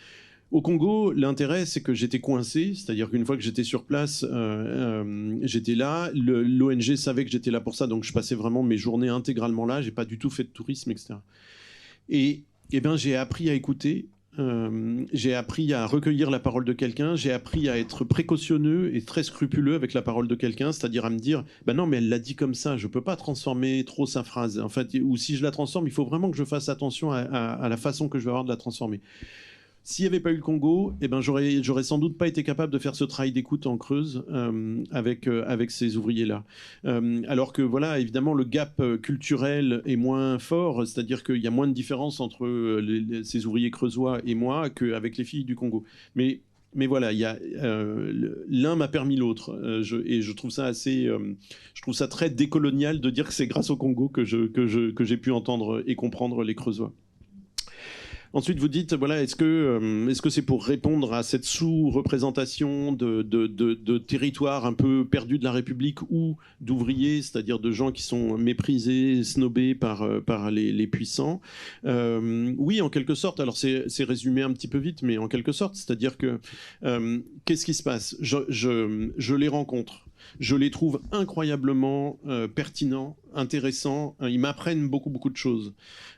Au Congo, l'intérêt, c'est que j'étais coincé, c'est-à-dire qu'une fois que j'étais sur place, j'étais là. L'ONG savait que j'étais là pour ça, donc je passais vraiment mes journées intégralement là. J'ai pas du tout fait de tourisme, etc. Et ben, j'ai appris à écouter. J'ai appris à recueillir la parole de quelqu'un, j'ai appris à être précautionneux et très scrupuleux avec la parole de quelqu'un, c'est-à-dire à me dire bah non mais elle l'a dit comme ça, je peux pas transformer trop sa phrase, en fait, ou si je la transforme, il faut vraiment que je fasse attention à la façon que je vais avoir de la transformer. S'il n'y avait pas eu le Congo, eh ben j'aurais sans doute pas été capable de faire ce travail d'écoute en Creuse avec ces ouvriers-là. Alors que voilà, évidemment, le gap culturel est moins fort, c'est-à-dire qu'il y a moins de différence entre ces ouvriers creusois et moi qu'avec les filles du Congo. Mais voilà, l'un m'a permis l'autre, et je trouve ça je trouve ça très décolonial de dire que c'est grâce au Congo que j'ai pu entendre et comprendre les Creusois. Ensuite, vous dites, voilà, est-ce que c'est pour répondre à cette sous-représentation de territoires un peu perdus de la République ou d'ouvriers, c'est-à-dire de gens qui sont méprisés, snobés par les puissants? Oui, en quelque sorte. Alors, c'est résumé un petit peu vite, mais en quelque sorte, c'est-à-dire que qu'est-ce qui se passe? Je les rencontre. Je les trouve incroyablement pertinents, intéressants. Ils m'apprennent beaucoup de choses.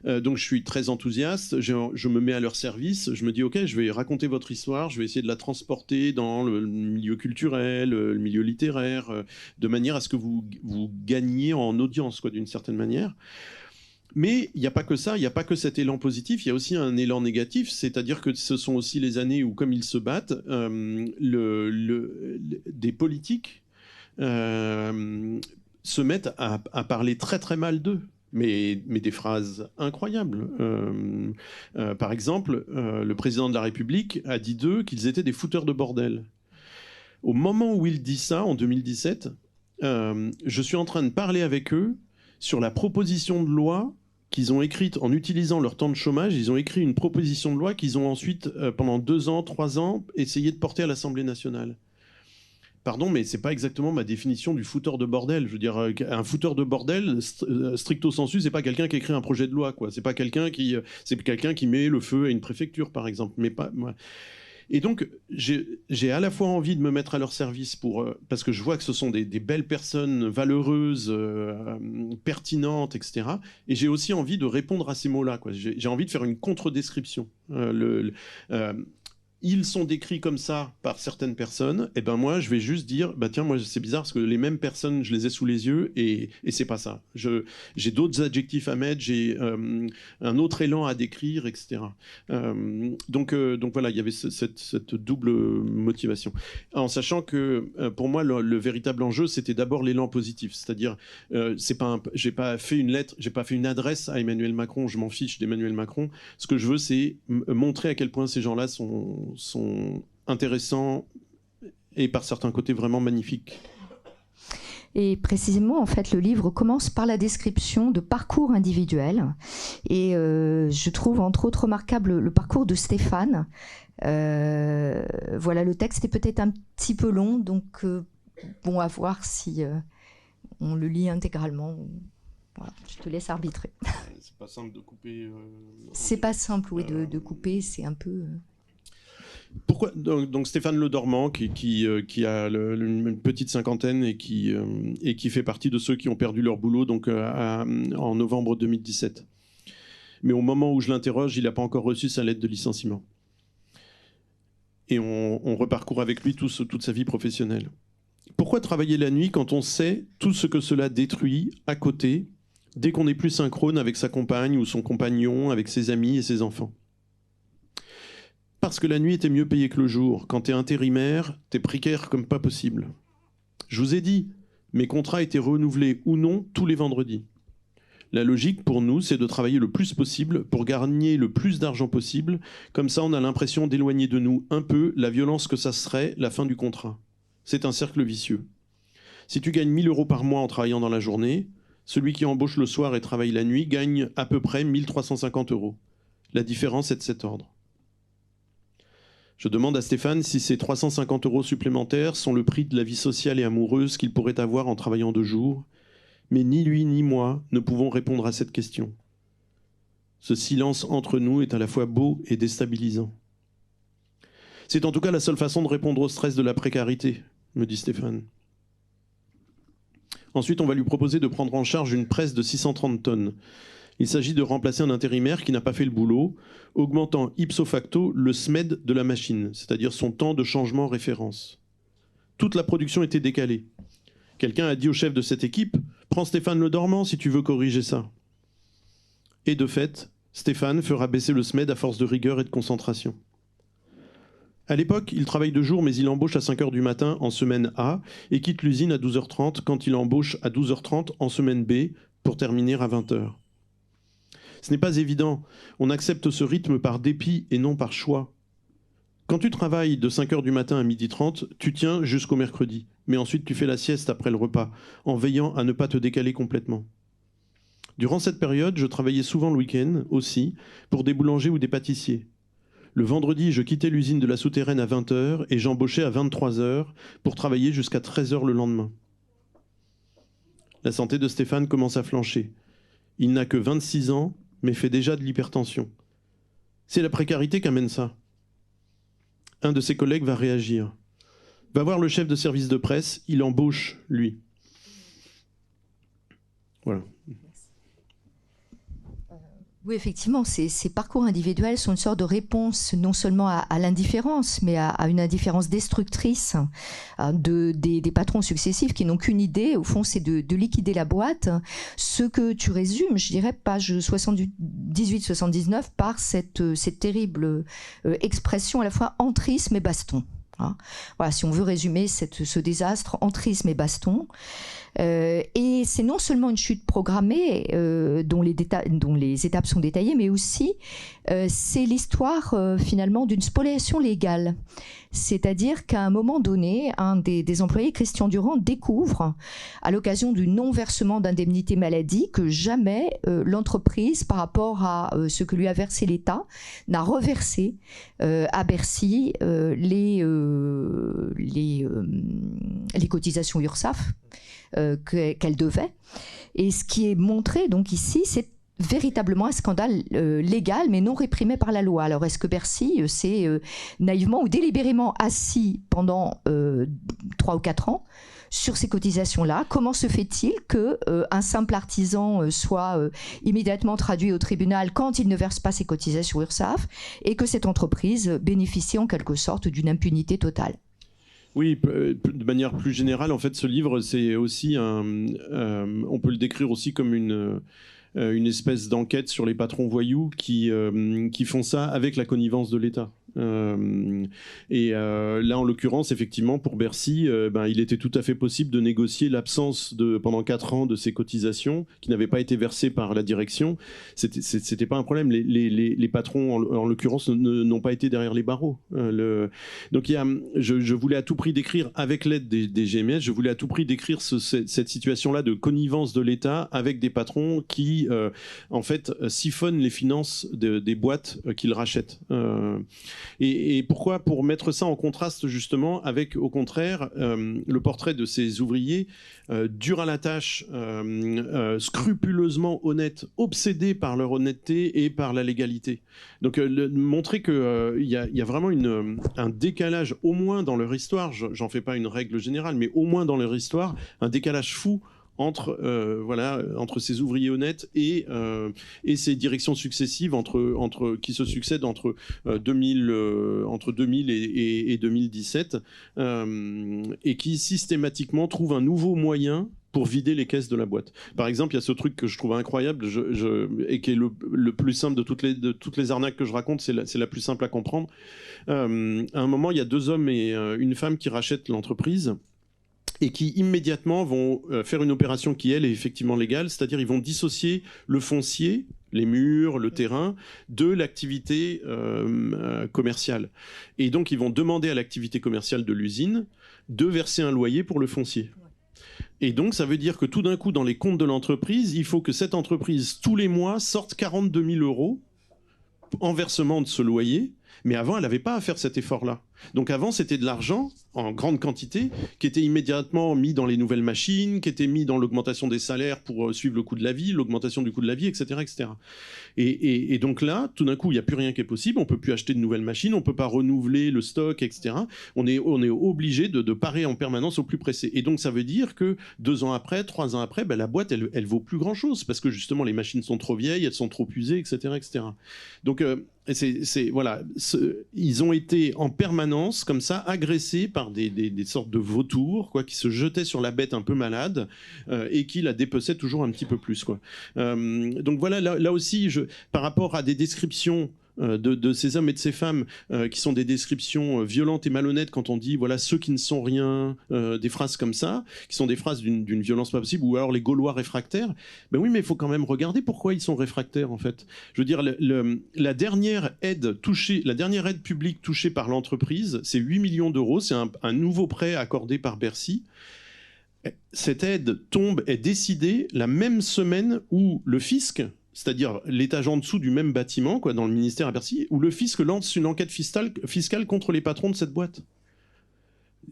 Donc je suis très enthousiaste. Je me mets à leur service. Je me dis ok, je vais raconter votre histoire. Je vais essayer de la transporter dans le milieu culturel, le milieu littéraire, de manière à ce que vous gagniez en audience, quoi, d'une certaine manière. Mais il n'y a pas que ça, il n'y a pas que cet élan positif, il y a aussi un élan négatif, c'est-à-dire que ce sont aussi les années où, comme ils se battent, des politiques se mettent à parler très mal d'eux, mais des phrases incroyables. Par exemple, le président de la République a dit d'eux qu'ils étaient des fouteurs de bordel. Au moment où il dit ça, en 2017, je suis en train de parler avec eux sur la proposition de loi qu'ils ont écrite en utilisant leur temps de chômage. Ils ont écrit une proposition de loi qu'ils ont ensuite, pendant 2 ans, 3 ans, essayé de porter à l'Assemblée nationale. Pardon, mais c'est pas exactement ma définition du fouteur de bordel. Je veux dire, un fouteur de bordel, stricto sensu, c'est pas quelqu'un qui écrit un projet de loi, quoi. C'est pas quelqu'un c'est quelqu'un qui met le feu à une préfecture, par exemple. Mais pas. Et donc, j'ai à la fois envie de me mettre à leur service parce que je vois que ce sont des belles personnes valeureuses, pertinentes, etc. Et j'ai aussi envie de répondre à ces mots-là, quoi. J'ai envie de faire une contre-description. Ils sont décrits comme ça par certaines personnes, et ben moi je vais juste dire bah tiens, moi c'est bizarre parce que les mêmes personnes je les ai sous les yeux et c'est pas ça. J'ai d'autres adjectifs à mettre, j'ai un autre élan à décrire, etc. Donc voilà, il y avait cette double motivation, en sachant que pour moi le véritable enjeu c'était d'abord l'élan positif, c'est-à-dire j'ai pas fait une lettre, j'ai pas fait une adresse à Emmanuel Macron, je m'en fiche d'Emmanuel Macron. Ce que je veux c'est montrer à quel point ces gens-là sont intéressants et par certains côtés vraiment magnifiques. Et précisément, en fait, le livre commence par la description de parcours individuels. Et je trouve, entre autres, remarquable le parcours de Stéphane. Voilà, le texte est peut-être un petit peu long, donc bon, à voir si on le lit intégralement. Voilà, je te laisse arbitrer. C'est pas simple de couper. C'est pas simple, oui, de couper, c'est un peu. Pourquoi donc Stéphane Le Dormant, qui a une petite cinquantaine et qui fait partie de ceux qui ont perdu leur boulot donc, en novembre 2017. Mais au moment où je l'interroge, il n'a pas encore reçu sa lettre de licenciement. Et on reparcourt avec lui toute sa vie professionnelle. Pourquoi travailler la nuit quand on sait tout ce que cela détruit à côté, dès qu'on n'est plus synchrone avec sa compagne ou son compagnon, avec ses amis et ses enfants? Parce que la nuit était mieux payée que le jour. Quand t'es intérimaire, t'es précaire comme pas possible. Je vous ai dit, mes contrats étaient renouvelés ou non tous les vendredis. La logique pour nous, c'est de travailler le plus possible pour gagner le plus d'argent possible. Comme ça, on a l'impression d'éloigner de nous un peu la violence que ça serait la fin du contrat. C'est un cercle vicieux. Si tu gagnes 1 000 € par mois en travaillant dans la journée, celui qui embauche le soir et travaille la nuit gagne à peu près 1 350 €. La différence est de cet ordre. Je demande à Stéphane si ces 350 € supplémentaires sont le prix de la vie sociale et amoureuse qu'il pourrait avoir en travaillant de jour, mais ni lui ni moi ne pouvons répondre à cette question. Ce silence entre nous est à la fois beau et déstabilisant. C'est en tout cas la seule façon de répondre au stress de la précarité, me dit Stéphane. Ensuite, on va lui proposer de prendre en charge une presse de 630 tonnes. Il s'agit de remplacer un intérimaire qui n'a pas fait le boulot, augmentant ipso facto le SMED de la machine, c'est-à-dire son temps de changement référence. Toute la production était décalée. Quelqu'un a dit au chef de cette équipe « Prends Stéphane Le Dormant si tu veux corriger ça ». Et de fait, Stéphane fera baisser le SMED à force de rigueur et de concentration. À l'époque, il travaille de jour, mais il embauche à 5 h du matin en semaine A et quitte l'usine à 12 h 30 quand il embauche à 12 h 30 en semaine B pour terminer à 20 h. Ce n'est pas évident. On accepte ce rythme par dépit et non par choix. Quand tu travailles de 5 h du matin à 12h30, tu tiens jusqu'au mercredi. Mais ensuite, tu fais la sieste après le repas, en veillant à ne pas te décaler complètement. Durant cette période, je travaillais souvent le week-end aussi, pour des boulangers ou des pâtissiers. Le vendredi, je quittais l'usine de la Souterraine à 20 h et j'embauchais à 23 h pour travailler jusqu'à 13 h le lendemain. La santé de Stéphane commence à flancher. Il n'a que 26 ans, mais fait déjà de l'hypertension. C'est la précarité qu'amène ça. Un de ses collègues va réagir. Va voir le chef de service de presse, il embauche, lui. Voilà. Oui, effectivement, ces parcours individuels sont une sorte de réponse non seulement à l'indifférence, mais à une indifférence destructrice des patrons successifs qui n'ont qu'une idée, au fond, c'est de liquider la boîte. Ce que tu résumes, je dirais, page 78-79, par cette terrible expression à la fois entrisme et baston. Voilà, si on veut résumer ce désastre, entrisme et baston. Et c'est non seulement une chute programmée dont les étapes sont détaillées, mais aussi c'est l'histoire finalement d'une spoliation légale. C'est-à-dire qu'à un moment donné, un des employés, Christian Durand, découvre, à l'occasion du non-versement d'indemnité maladie, que jamais l'entreprise, par rapport à ce que lui a versé l'État, n'a reversé à Bercy les cotisations URSSAF qu'elle devait. Et ce qui est montré donc ici, c'est véritablement un scandale légal mais non réprimé par la loi. Alors est-ce que Bercy s'est naïvement ou délibérément assis pendant 3 ou 4 ans sur ces cotisations-là? Comment se fait-il qu'un simple artisan soit immédiatement traduit au tribunal quand il ne verse pas ses cotisations URSSAF et que cette entreprise bénéficie en quelque sorte d'une impunité totale? Oui, de manière plus générale, en fait, ce livre, c'est aussi on peut le décrire aussi comme une espèce d'enquête sur les patrons voyous qui font ça avec la connivence de l'État. Là, en l'occurrence, effectivement, pour Bercy, il était tout à fait possible de négocier l'absence pendant 4 ans de ces cotisations qui n'avaient pas été versées par la direction. C'était pas un problème. Les patrons, en l'occurrence, n'ont pas été derrière les barreaux. Donc, je voulais à tout prix décrire, avec l'aide des GMS, je voulais à tout prix décrire cette situation-là de connivence de l'État avec des patrons qui, en fait, siphonnent les finances des boîtes qu'ils rachètent. Et pourquoi ? Pour mettre ça en contraste, justement, avec, au contraire, le portrait de ces ouvriers durs à la tâche, scrupuleusement honnêtes, obsédés par leur honnêteté et par la légalité. Donc, montrer qu'il y a vraiment un décalage, au moins dans leur histoire, j'en fais pas une règle générale, mais au moins dans leur histoire, un décalage fou entre ces ouvriers honnêtes et ces directions successives qui se succèdent entre 2000 et 2017 et qui systématiquement trouvent un nouveau moyen pour vider les caisses de la boîte. Par exemple, il y a ce truc que je trouve incroyable et qui est le plus simple de toutes les arnaques que je raconte, c'est la plus simple à comprendre. À un moment, il y a 2 hommes et une femme qui rachètent l'entreprise et qui immédiatement vont faire une opération qui, elle, est effectivement légale, c'est-à-dire ils vont dissocier le foncier, les murs, le terrain, de l'activité commerciale. Et donc, ils vont demander à l'activité commerciale de l'usine de verser un loyer pour le foncier. Et donc, ça veut dire que tout d'un coup, dans les comptes de l'entreprise, il faut que cette entreprise, tous les mois, sorte 42 000 € en versement de ce loyer. Mais avant, elle n'avait pas à faire cet effort-là. Donc avant, c'était de l'argent en grande quantité qui était immédiatement mis dans les nouvelles machines, qui était mis dans l'augmentation des salaires pour suivre le coût de la vie, l'augmentation du coût de la vie, etc. etc. Et donc là, tout d'un coup, il n'y a plus rien qui est possible. On ne peut plus acheter de nouvelles machines, on ne peut pas renouveler le stock, etc. On est obligé de parer en permanence au plus pressé. Et donc ça veut dire que 2 ans après, 3 ans après, la boîte, elle vaut plus grand-chose parce que justement, les machines sont trop vieilles, elles sont trop usées, etc. etc. Donc ils ont été en permanence comme ça agressés par des sortes de vautours qui se jetaient sur la bête un peu malade et qui la dépeçaient toujours un petit peu plus donc voilà, là aussi par rapport à des descriptions de ces hommes et de ces femmes qui sont des descriptions violentes et malhonnêtes quand on dit voilà ceux qui ne sont rien, des phrases comme ça qui sont des phrases d'une violence pas possible, ou alors les Gaulois réfractaires. Ben oui, mais il faut quand même regarder pourquoi ils sont réfractaires en fait. Je veux dire, la dernière aide publique touchée par l'entreprise, c'est 8 millions d'euros, c'est un nouveau prêt accordé par Bercy. Cette aide est décidée la même semaine où le fisc, c'est-à-dire l'étage en dessous du même bâtiment, dans le ministère à Bercy, où le fisc lance une enquête fiscale contre les patrons de cette boîte.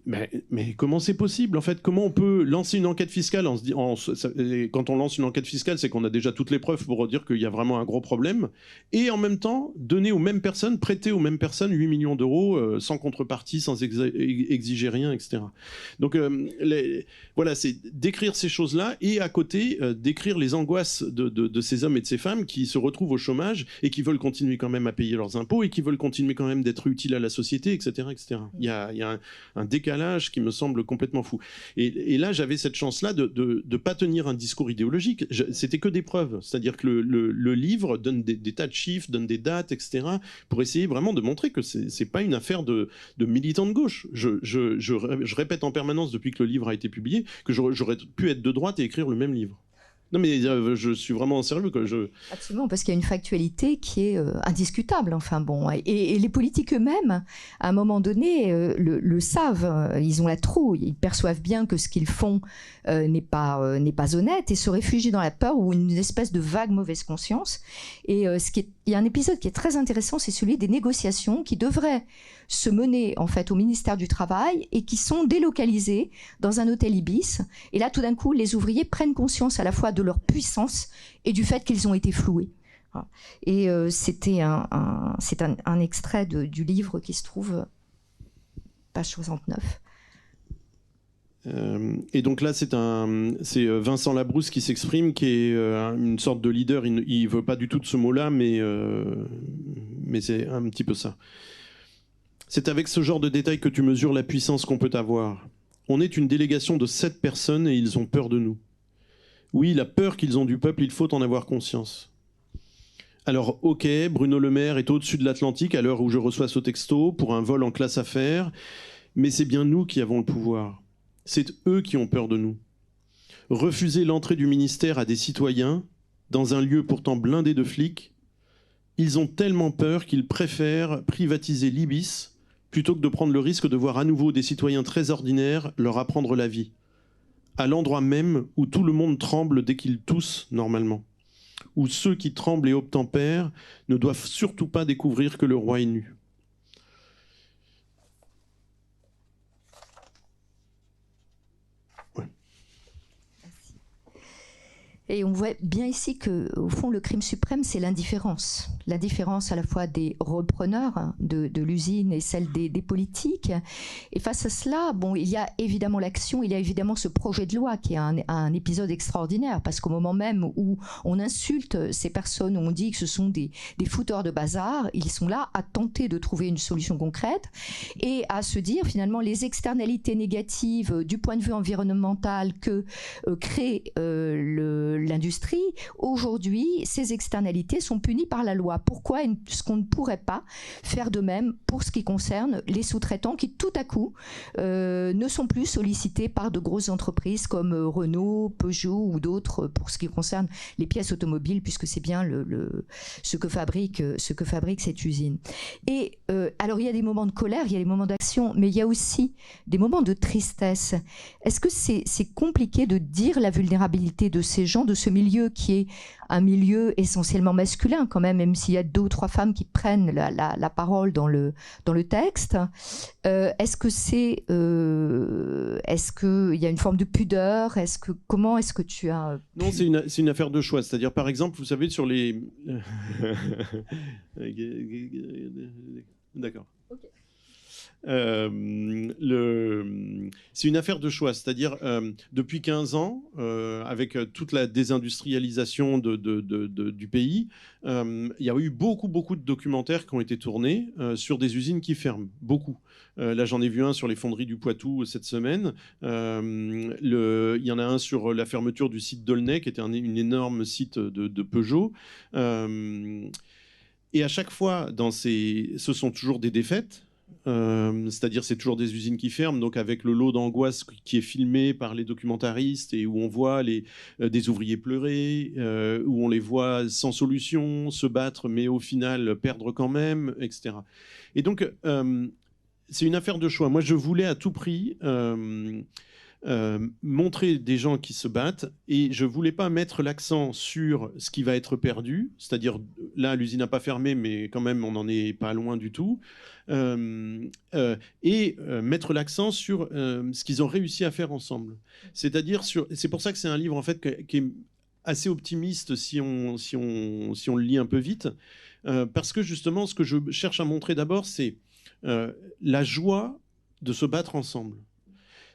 Mais comment c'est possible en fait? Comment on peut lancer une enquête fiscale quand on lance une enquête fiscale, c'est qu'on a déjà toutes les preuves pour dire qu'il y a vraiment un gros problème, et en même temps prêter aux mêmes personnes 8 millions d'euros sans contrepartie, sans exiger rien, etc. Donc voilà, c'est décrire ces choses-là et à côté décrire les angoisses de ces hommes et de ces femmes qui se retrouvent au chômage et qui veulent continuer quand même à payer leurs impôts et qui veulent continuer quand même d'être utiles à la société, etc. etc. Il y a un décalage qui me semble complètement fou. Et là, j'avais cette chance-là de pas tenir un discours idéologique. C'était que des preuves. C'est-à-dire que le livre donne des tas de chiffres, donne des dates, etc., pour essayer vraiment de montrer que c'est pas une affaire de militants de gauche. Je répète en permanence depuis que le livre a été publié que j'aurais pu être de droite et écrire le même livre. Non, mais je suis vraiment sérieux. Absolument, parce qu'il y a une factualité qui est indiscutable. Enfin bon, et les politiques eux-mêmes, à un moment donné, le savent. Ils ont la trouille. Ils perçoivent bien que ce qu'ils font n'est pas honnête et se réfugient dans la peur ou une espèce de vague mauvaise conscience. Et il y a un épisode qui est très intéressant, c'est celui des négociations qui devraient se mener en fait au ministère du Travail et qui sont délocalisées dans un hôtel Ibis. Et là, tout d'un coup, les ouvriers prennent conscience à la fois de leur puissance et du fait qu'ils ont été floués. Et c'est un extrait du livre qui se trouve page 69. Et donc là, c'est Vincent Labrousse qui s'exprime, qui est une sorte de leader. Il veut pas du tout de ce mot-là, mais c'est un petit peu ça. C'est avec ce genre de détails que tu mesures la puissance qu'on peut avoir. On est une délégation de 7 personnes et ils ont peur de nous. Oui, la peur qu'ils ont du peuple, il faut en avoir conscience. Alors, ok, Bruno Le Maire est au-dessus de l'Atlantique à l'heure où je reçois ce texto pour un vol en classe affaires, mais c'est bien nous qui avons le pouvoir. C'est eux qui ont peur de nous. Refuser l'entrée du ministère à des citoyens, dans un lieu pourtant blindé de flics, ils ont tellement peur qu'ils préfèrent privatiser l'Ibis plutôt que de prendre le risque de voir à nouveau des citoyens très ordinaires leur apprendre la vie, à l'endroit même où tout le monde tremble dès qu'ils toussent normalement, où ceux qui tremblent et obtempèrent ne doivent surtout pas découvrir que le roi est nu. Et on voit bien ici que, au fond, le crime suprême, c'est l'indifférence. L'indifférence à la fois des repreneurs de l'usine et celle des politiques. Et face à cela, bon, il y a évidemment l'action, il y a évidemment ce projet de loi qui est un épisode extraordinaire, parce qu'au moment même où on insulte ces personnes, où on dit que ce sont des fouteurs de bazar, ils sont là à tenter de trouver une solution concrète et à se dire, finalement, les externalités négatives du point de vue environnemental que crée l'industrie, aujourd'hui, ces externalités sont punies par la loi. Pourquoi est-ce qu'on ne pourrait pas faire de même pour ce qui concerne les sous-traitants qui, tout à coup, ne sont plus sollicités par de grosses entreprises comme Renault, Peugeot ou d'autres pour ce qui concerne les pièces automobiles, puisque c'est bien ce que fabrique cette usine. Et alors, il y a des moments de colère, il y a des moments d'action, mais il y a aussi des moments de tristesse. Est-ce que c'est compliqué de dire la vulnérabilité de ces gens, de ce milieu qui est un milieu essentiellement masculin quand même s'il y a 2 ou 3 femmes qui prennent la parole dans le texte. Est-ce qu'il y a une forme de pudeur? Comment est-ce que tu as... Non, c'est une affaire de choix. C'est-à-dire, par exemple, vous savez, sur les... D'accord. Okay. C'est une affaire de choix, c'est-à-dire depuis 15 ans, avec toute la désindustrialisation du pays, il y a eu beaucoup de documentaires qui ont été tournés sur des usines qui ferment, beaucoup. Là, j'en ai vu un sur les fonderies du Poitou cette semaine. Il y en a un sur la fermeture du site d'Aulnay, qui était un énorme site de Peugeot. Et à chaque fois, ce sont toujours des défaites. C'est-à-dire c'est toujours des usines qui ferment, donc avec le lot d'angoisse qui est filmé par les documentaristes et où on voit des ouvriers pleurer, où on les voit sans solution, se battre mais au final perdre quand même, etc. Et donc c'est une affaire de choix. Moi je voulais à tout prix montrer des gens qui se battent et je voulais pas mettre l'accent sur ce qui va être perdu, c'est-à-dire là l'usine n'a pas fermé mais quand même on n'en est pas loin du tout, et mettre l'accent sur ce qu'ils ont réussi à faire ensemble. C'est-à-dire c'est pour ça que c'est un livre en fait qui est assez optimiste si on le lit un peu vite, parce que justement ce que je cherche à montrer d'abord c'est la joie de se battre ensemble.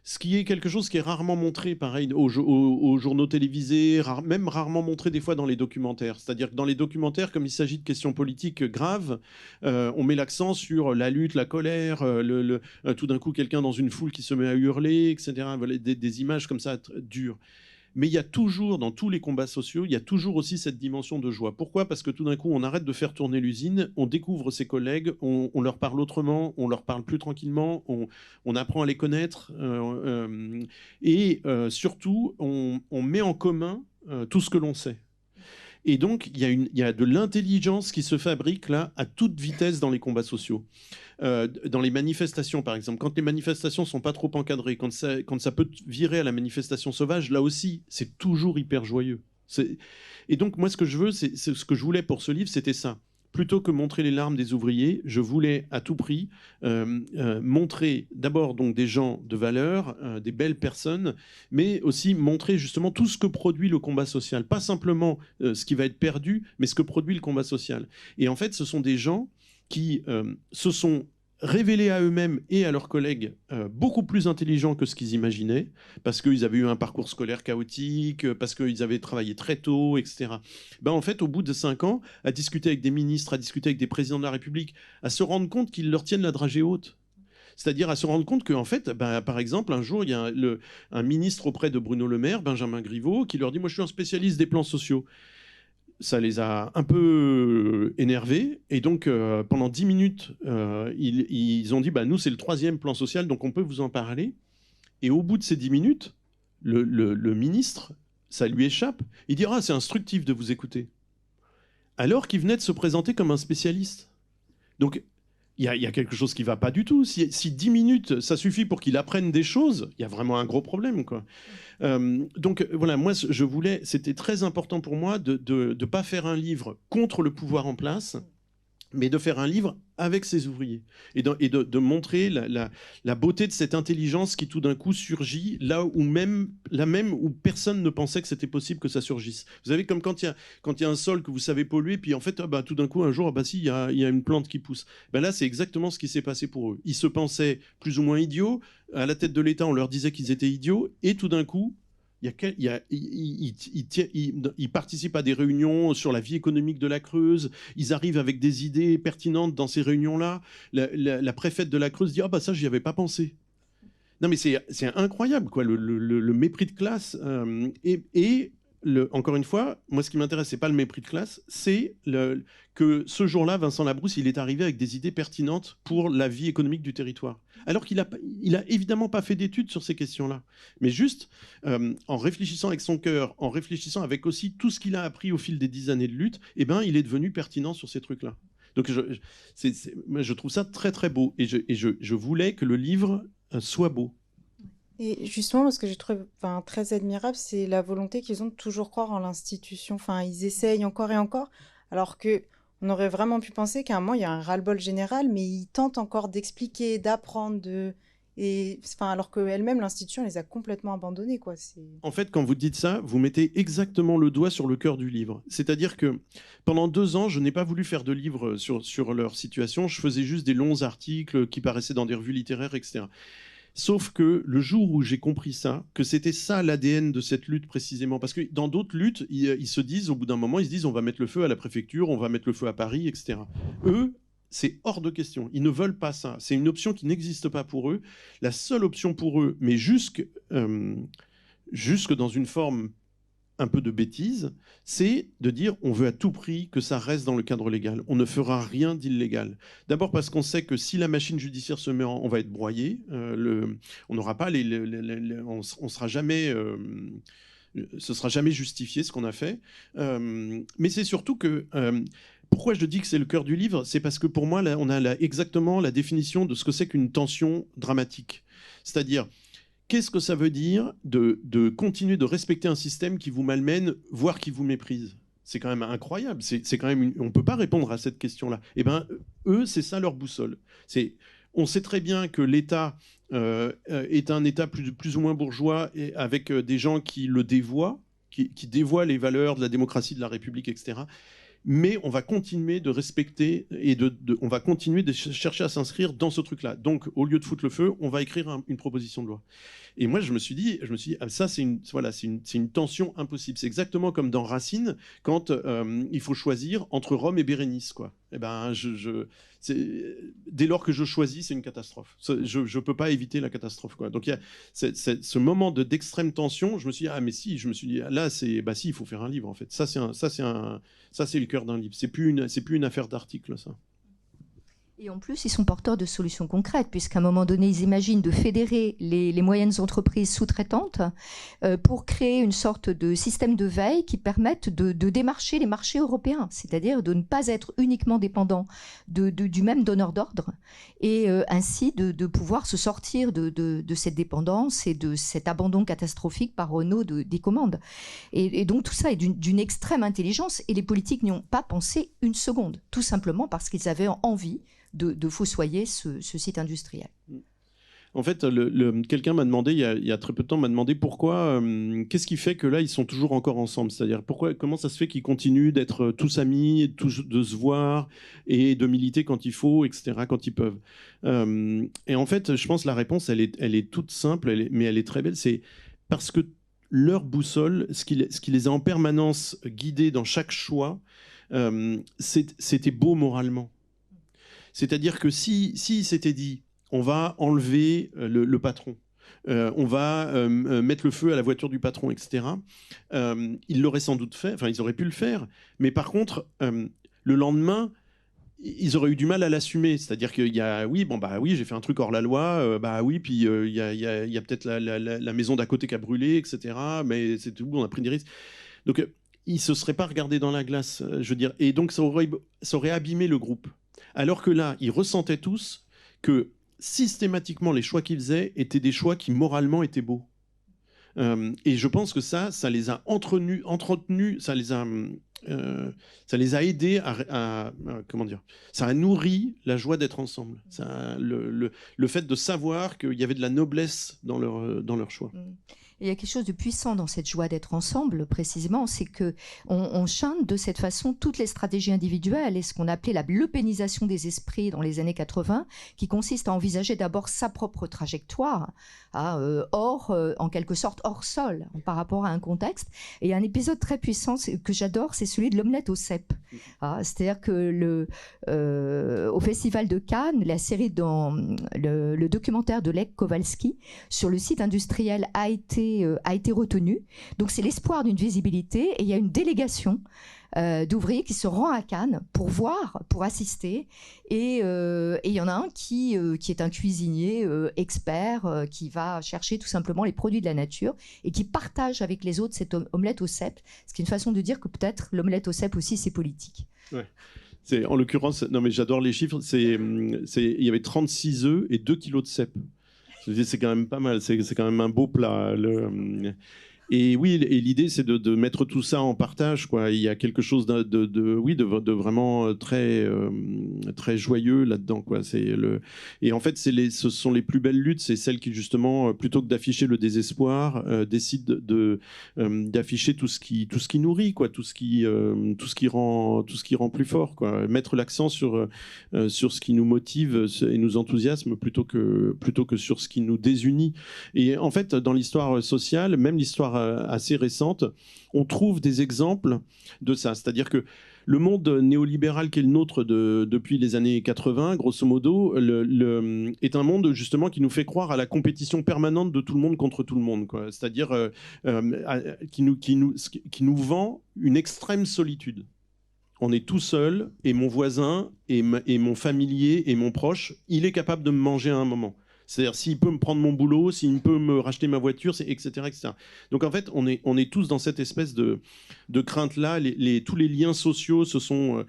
Ce qui est quelque chose qui est rarement montré, pareil, aux journaux télévisés, même rarement montré des fois dans les documentaires. C'est-à-dire que dans les documentaires, comme il s'agit de questions politiques graves, on met l'accent sur la lutte, la colère, tout d'un coup quelqu'un dans une foule qui se met à hurler, etc. Voilà, des images comme ça dures. Mais il y a toujours, dans tous les combats sociaux, il y a toujours aussi cette dimension de joie. Pourquoi ? Parce que tout d'un coup, on arrête de faire tourner l'usine, on découvre ses collègues, on leur parle autrement, on leur parle plus tranquillement, on apprend à les connaître, et surtout, on met en commun tout ce que l'on sait. Et donc, il y a de l'intelligence qui se fabrique là à toute vitesse dans les combats sociaux. Dans les manifestations, par exemple, quand les manifestations sont pas trop encadrées, quand ça peut virer à la manifestation sauvage, là aussi, c'est toujours hyper joyeux. Et donc, moi, ce que je veux, c'est ce que je voulais pour ce livre, c'était ça. Plutôt que montrer les larmes des ouvriers, je voulais à tout prix montrer d'abord donc des gens de valeur, des belles personnes, mais aussi montrer justement tout ce que produit le combat social. Pas simplement ce qui va être perdu, mais ce que produit le combat social. Et en fait, ce sont des gens qui se sont révélés à eux-mêmes et à leurs collègues beaucoup plus intelligents que ce qu'ils imaginaient, parce qu'ils avaient eu un parcours scolaire chaotique, parce qu'ils avaient travaillé très tôt, etc. Ben, en fait, au bout de 5 ans, à discuter avec des ministres, à discuter avec des présidents de la République, à se rendre compte qu'ils leur tiennent la dragée haute. C'est-à-dire à se rendre compte qu'en fait, ben, par exemple, un jour, il y a un ministre auprès de Bruno Le Maire, Benjamin Griveaux, qui leur dit « Moi, je suis un spécialiste des plans sociaux ». ça les a un peu énervés. Et donc, pendant 10 minutes, ils ont dit, bah, nous, c'est le 3e plan social, donc on peut vous en parler. Et au bout de ces 10 minutes, le ministre, ça lui échappe. Il dit, ah, c'est instructif de vous écouter. Alors qu'il venait de se présenter comme un spécialiste. Donc, il y a quelque chose qui ne va pas du tout. Si 10 minutes, ça suffit pour qu'il apprenne des choses, il y a vraiment un gros problème, quoi. Donc voilà, moi, c'était très important pour moi de ne pas faire un livre contre le pouvoir en place, mais de faire un livre avec ses ouvriers et de montrer la beauté de cette intelligence qui tout d'un coup surgit là où personne ne pensait que c'était possible que ça surgisse. Vous savez, comme quand il y a un sol que vous savez polluer, puis en fait, tout d'un coup, un jour, si, il y a une plante qui pousse. Là, c'est exactement ce qui s'est passé pour eux. Ils se pensaient plus ou moins idiots. À la tête de l'État, on leur disait qu'ils étaient idiots. Et tout d'un coup, ils participent à des réunions sur la vie économique de la Creuse. Ils arrivent avec des idées pertinentes dans ces réunions-là. La préfète de la Creuse dit « Ah ça, j'y avais pas pensé ». Non mais c'est incroyable, quoi, le mépris de classe. Encore une fois, moi ce qui m'intéresse, c'est pas le mépris de classe, c'est que ce jour-là, Vincent Labrousse, il est arrivé avec des idées pertinentes pour la vie économique du territoire. Alors qu'il a évidemment pas fait d'études sur ces questions-là, mais juste en réfléchissant avec son cœur, en réfléchissant avec aussi tout ce qu'il a appris au fil des 10 années de lutte, il est devenu pertinent sur ces trucs-là. Donc je trouve ça très très beau, et je voulais que le livre soit beau. Et justement, ce que je trouve très admirable, c'est la volonté qu'ils ont de toujours croire en l'institution. Ils essayent encore et encore, alors que on aurait vraiment pu penser qu'à un moment, il y a un ras-le-bol général, mais ils tentent encore d'expliquer, d'apprendre, alors qu'elle-même, l'institution, les a complètement abandonnés, quoi. En fait, quand vous dites ça, vous mettez exactement le doigt sur le cœur du livre. C'est-à-dire que pendant 2 ans, je n'ai pas voulu faire de livre sur leur situation. Je faisais juste des longs articles qui paraissaient dans des revues littéraires, etc. Sauf que le jour où j'ai compris ça, que c'était ça l'ADN de cette lutte précisément, parce que dans d'autres luttes, ils se disent, au bout d'un moment, ils se disent on va mettre le feu à la préfecture, on va mettre le feu à Paris, etc. Eux, c'est hors de question. Ils ne veulent pas ça. C'est une option qui n'existe pas pour eux. La seule option pour eux, mais jusque dans une forme un peu de bêtise, c'est de dire on veut à tout prix que ça reste dans le cadre légal. On ne fera rien d'illégal. D'abord parce qu'on sait que si la machine judiciaire se met on va être broyé. On n'aura pas on sera jamais... ce sera jamais justifié ce qu'on a fait. Mais c'est surtout que... pourquoi je dis que c'est le cœur du livre? C'est parce que pour moi, là, on a exactement la définition de ce que c'est qu'une tension dramatique. C'est-à-dire... Qu'est-ce que ça veut dire de continuer de respecter un système qui vous malmène, voire qui vous méprise? C'est quand même incroyable. On ne peut pas répondre à cette question-là. Eh bien, eux, c'est ça leur boussole. On sait très bien que l'État est un État plus ou moins bourgeois, et avec des gens qui le dévoient, qui dévoient les valeurs de la démocratie, de la République, etc. Mais on va continuer de respecter et on va continuer de chercher à s'inscrire dans ce truc-là. Donc, au lieu de foutre le feu, on va écrire une proposition de loi. Et moi, je me suis dit, ça, c'est une tension impossible. C'est exactement comme dans Racine, quand il faut choisir entre Rome et Bérénice, quoi. Eh ben, dès lors que je choisis, c'est une catastrophe. Je ne peux pas éviter la catastrophe, quoi. Donc, il y a ce moment d'extrême tension. Je me suis dit, là, si, il faut faire un livre, en fait. Ça, c'est le cœur d'un livre. C'est plus une affaire d'article, ça. Et en plus, ils sont porteurs de solutions concrètes, puisqu'à un moment donné, ils imaginent de fédérer les moyennes entreprises sous-traitantes pour créer une sorte de système de veille qui permette de démarcher les marchés européens, c'est-à-dire de ne pas être uniquement dépendant du même donneur d'ordre, et ainsi de pouvoir se sortir de cette dépendance et de cet abandon catastrophique par Renault des commandes. Et donc tout ça est d'une extrême intelligence, et les politiques n'y ont pas pensé une seconde, tout simplement parce qu'ils avaient envie de fossoyer ce site industriel. En fait, quelqu'un m'a demandé, il y a très peu de temps, m'a demandé pourquoi, qu'est-ce qui fait que là, ils sont toujours encore ensemble? C'est-à-dire, comment ça se fait qu'ils continuent d'être tous amis, de se voir et de militer quand il faut, etc., quand ils peuvent. Et en fait, je pense que la réponse, elle est toute simple, mais elle est très belle. C'est parce que leur boussole, ce qui les a en permanence guidés dans chaque choix, c'était beau moralement. C'est-à-dire que si s'était dit, on va enlever le patron, on va mettre le feu à la voiture du patron, etc. Ils l'auraient sans doute fait, enfin ils auraient pu le faire, mais par contre, le lendemain, ils auraient eu du mal à l'assumer. C'est-à-dire qu'il y a, oui, j'ai fait un truc hors la loi, puis il y a peut-être la maison d'à côté qui a brûlé, etc. Mais c'est tout, on a pris des risques. Donc, ils ne se seraient pas regardés dans la glace, je veux dire. Et donc, ça aurait abîmé le groupe. Alors que là, ils ressentaient tous que systématiquement, les choix qu'ils faisaient étaient des choix qui, moralement, étaient beaux. Et je pense que ça les a entretenus, ça les a aidés à comment dire, ça a nourri la joie d'être ensemble. Le fait de savoir qu'il y avait de la noblesse dans leur choix. Et il y a quelque chose de puissant dans cette joie d'être ensemble, précisément, c'est que on chante de cette façon toutes les stratégies individuelles et ce qu'on appelait la leupénisation des esprits dans les années 80, qui consiste à envisager d'abord sa propre trajectoire, en quelque sorte hors sol, par rapport à un contexte. Et un épisode très puissant que j'adore, c'est celui de l'omelette au cèpe. C'est-à-dire que au Festival de Cannes, la série dans le documentaire de Lech Kowalski sur le site industriel a été retenu. Donc c'est l'espoir d'une visibilité et il y a une délégation d'ouvriers qui se rend à Cannes pour voir, pour assister. Et il y en a un qui est un cuisinier expert qui va chercher tout simplement les produits de la nature et qui partage avec les autres cette omelette au cèpe. Ce qui est une façon de dire que peut-être l'omelette au cèpe aussi, c'est politique. Ouais. En l'occurrence, non mais j'adore les chiffres, il y avait 36 œufs et 2 kilos de cèpe. C'est quand même pas mal, c'est quand même un beau plat. Et oui, et l'idée, c'est de mettre tout ça en partage, quoi. Il y a quelque chose de vraiment très, très joyeux là-dedans, quoi. Et en fait, ce sont les plus belles luttes, c'est celles qui, justement, plutôt que d'afficher le désespoir, décident d'afficher tout ce qui nourrit, quoi, tout ce qui rend plus fort, quoi. Mettre l'accent sur ce qui nous motive et nous enthousiasme plutôt que sur ce qui nous désunit. Et en fait, dans l'histoire sociale, même l'histoire assez récente, on trouve des exemples de ça. C'est-à-dire que le monde néolibéral qui est le nôtre depuis les années 80, grosso modo, est un monde justement qui nous fait croire à la compétition permanente de tout le monde contre tout le monde, quoi. C'est-à-dire qui nous vend une extrême solitude. On est tout seul et mon voisin et mon familier et mon proche, il est capable de me manger à un moment. C'est-à-dire s'il peut me prendre mon boulot, s'il peut me racheter ma voiture, etc., etc. Donc en fait, on est tous dans cette espèce de crainte-là. Tous les liens sociaux se sont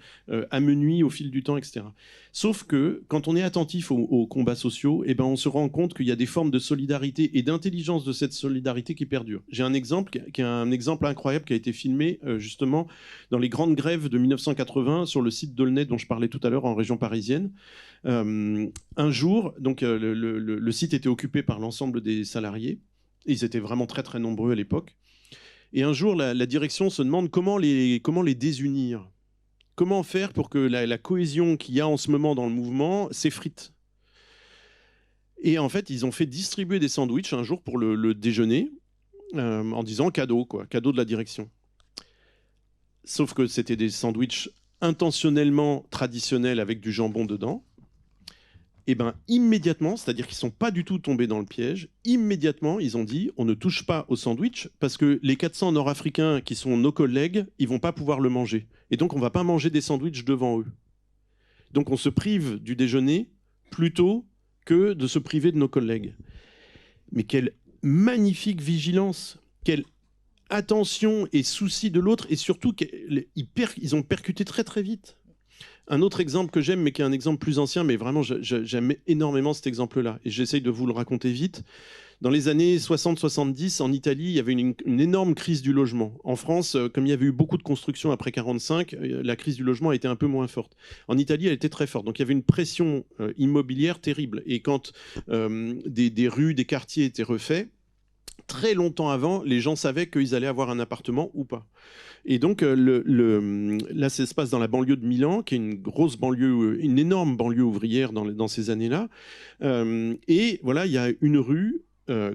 amenuis au fil du temps, etc. Sauf que quand on est attentif aux combats sociaux, eh ben, on se rend compte qu'il y a des formes de solidarité et d'intelligence de cette solidarité qui perdurent. J'ai un exemple qui est un exemple incroyable qui a été filmé justement dans les grandes grèves de 1980 sur le site d'Aulnay dont je parlais tout à l'heure en région parisienne. Un jour, donc le site était occupé par l'ensemble des salariés. Ils étaient vraiment très très nombreux à l'époque. Et un jour, la direction se demande comment les désunir. Comment faire pour que la cohésion qu'il y a en ce moment dans le mouvement s'effrite. Et en fait, ils ont fait distribuer des sandwichs un jour pour le déjeuner en disant cadeau, quoi, cadeau de la direction. Sauf que c'était des sandwichs intentionnellement traditionnels avec du jambon dedans. Et bien immédiatement, c'est-à-dire qu'ils ne sont pas du tout tombés dans le piège, immédiatement ils ont dit on ne touche pas au sandwich parce que les 400 Nord-Africains qui sont nos collègues, ils ne vont pas pouvoir le manger. Et donc on ne va pas manger des sandwichs devant eux. Donc on se prive du déjeuner plutôt que de se priver de nos collègues. Mais quelle magnifique vigilance, quelle attention et souci de l'autre, et surtout ils ont percuté très très vite. Un autre exemple que j'aime, mais qui est un exemple plus ancien, mais vraiment j'aime énormément cet exemple-là, et j'essaye de vous le raconter vite. Dans les années 60-70, en Italie, il y avait une énorme crise du logement. En France, comme il y avait eu beaucoup de construction après 1945, la crise du logement a été un peu moins forte. En Italie, elle était très forte. Donc il y avait une pression immobilière terrible. Et quand des rues, des quartiers étaient refaits, très longtemps avant, les gens savaient qu'ils allaient avoir un appartement ou pas. Et donc, là, ça se passe dans la banlieue de Milan, qui est une grosse banlieue, une énorme banlieue ouvrière dans ces années-là. Et voilà, il y a une rue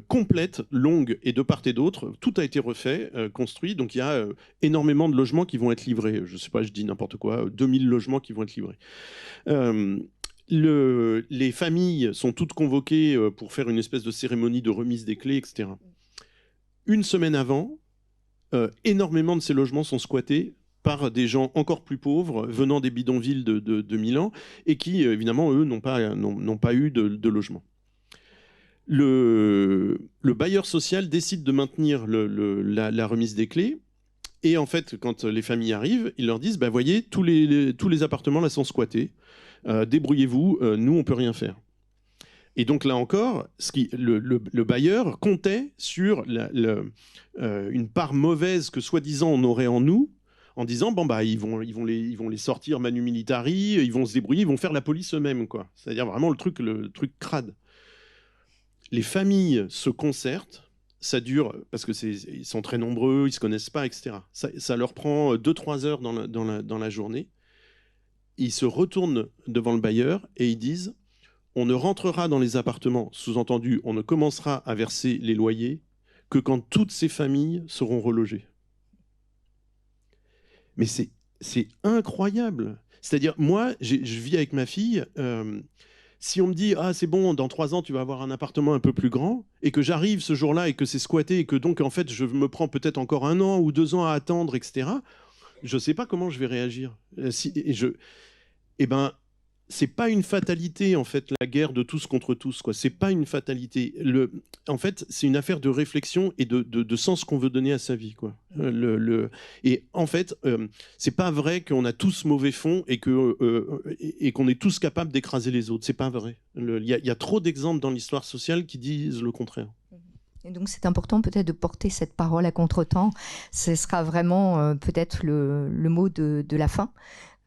complète, longue, et de part et d'autre, tout a été refait, construit. Donc, il y a énormément de logements qui vont être livrés. Je ne sais pas, je dis n'importe quoi, 2000 logements qui vont être livrés. les familles sont toutes convoquées pour faire une espèce de cérémonie de remise des clés, etc. Une semaine avant, énormément de ces logements sont squattés par des gens encore plus pauvres venant des bidonvilles de Milan et qui, évidemment, eux, n'ont pas eu de logement. Le bailleur social décide de maintenir la remise des clés. Et en fait, quand les familles arrivent, ils leur disent, voyez, tous les appartements là sont squattés. Débrouillez-vous, nous, on ne peut rien faire. Et donc là encore, le bailleur comptait sur une part mauvaise que soi-disant on aurait en nous, en disant ils vont les sortir manu militari, ils vont se débrouiller, ils vont faire la police eux-mêmes, quoi. C'est-à-dire vraiment le truc crade. Les familles se concertent, ça dure parce que ils sont très nombreux, ils se connaissent pas, etc. Ça leur prend 2-3 heures dans la journée. Ils se retournent devant le bailleur et ils disent: on ne rentrera dans les appartements, sous-entendu, on ne commencera à verser les loyers que quand toutes ces familles seront relogées. Mais c'est incroyable. C'est-à-dire, moi, je vis avec ma fille. Si on me dit, ah, c'est bon, dans 3 ans, tu vas avoir un appartement un peu plus grand, et que j'arrive ce jour-là et que c'est squatté, et que donc, en fait, je me prends peut-être encore 1 an ou 2 ans à attendre, etc., je ne sais pas comment je vais réagir. C'est pas une fatalité, en fait, la guerre de tous contre tous, quoi. C'est pas une fatalité. En fait, c'est une affaire de réflexion et de sens qu'on veut donner à sa vie, quoi. Et en fait, c'est pas vrai qu'on a tous mauvais fond et qu'on est tous capables d'écraser les autres. C'est pas vrai. Il y a trop d'exemples dans l'histoire sociale qui disent le contraire. Et donc c'est important peut-être de porter cette parole à contretemps. Ce sera vraiment peut-être le mot de la fin.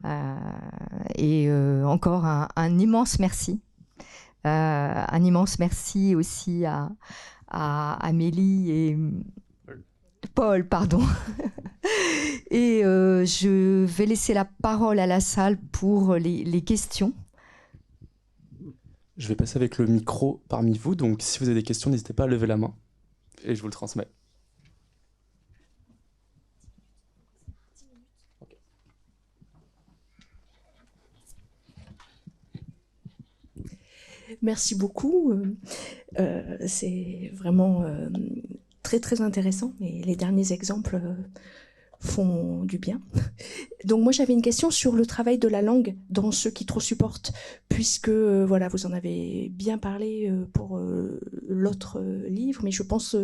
Encore un immense merci. Un immense merci aussi à Amélie et Paul, pardon. Et je vais laisser la parole à la salle pour les questions. Je vais passer avec le micro parmi vous, donc si vous avez des questions, n'hésitez pas à lever la main et je vous le transmets. Merci beaucoup. C'est vraiment très très intéressant et les derniers exemples font du bien. Donc moi j'avais une question sur le travail de la langue dans ceux qui trop supportent, puisque voilà, vous en avez bien parlé pour l'autre livre, mais je pense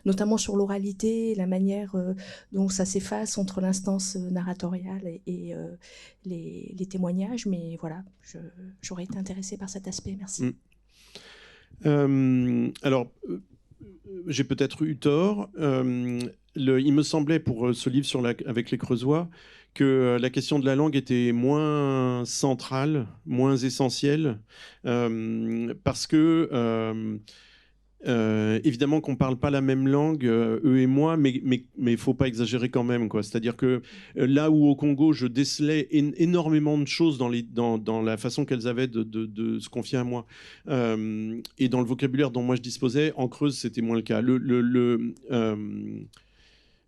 notamment sur l'oralité, la manière dont ça s'efface entre l'instance narratoriale et les témoignages, mais voilà, j'aurais été intéressée par cet aspect. Merci. Alors, j'ai peut-être eu tort. Il me semblait pour ce livre avec les Creusois que la question de la langue était moins centrale, moins essentielle, parce que évidemment qu'on ne parle pas la même langue, eux et moi, mais il faut pas exagérer quand même, quoi. C'est-à-dire que là où au Congo, je décelais énormément de choses dans la façon qu'elles avaient de se confier à moi, et dans le vocabulaire dont moi je disposais, en Creuse, c'était moins le cas.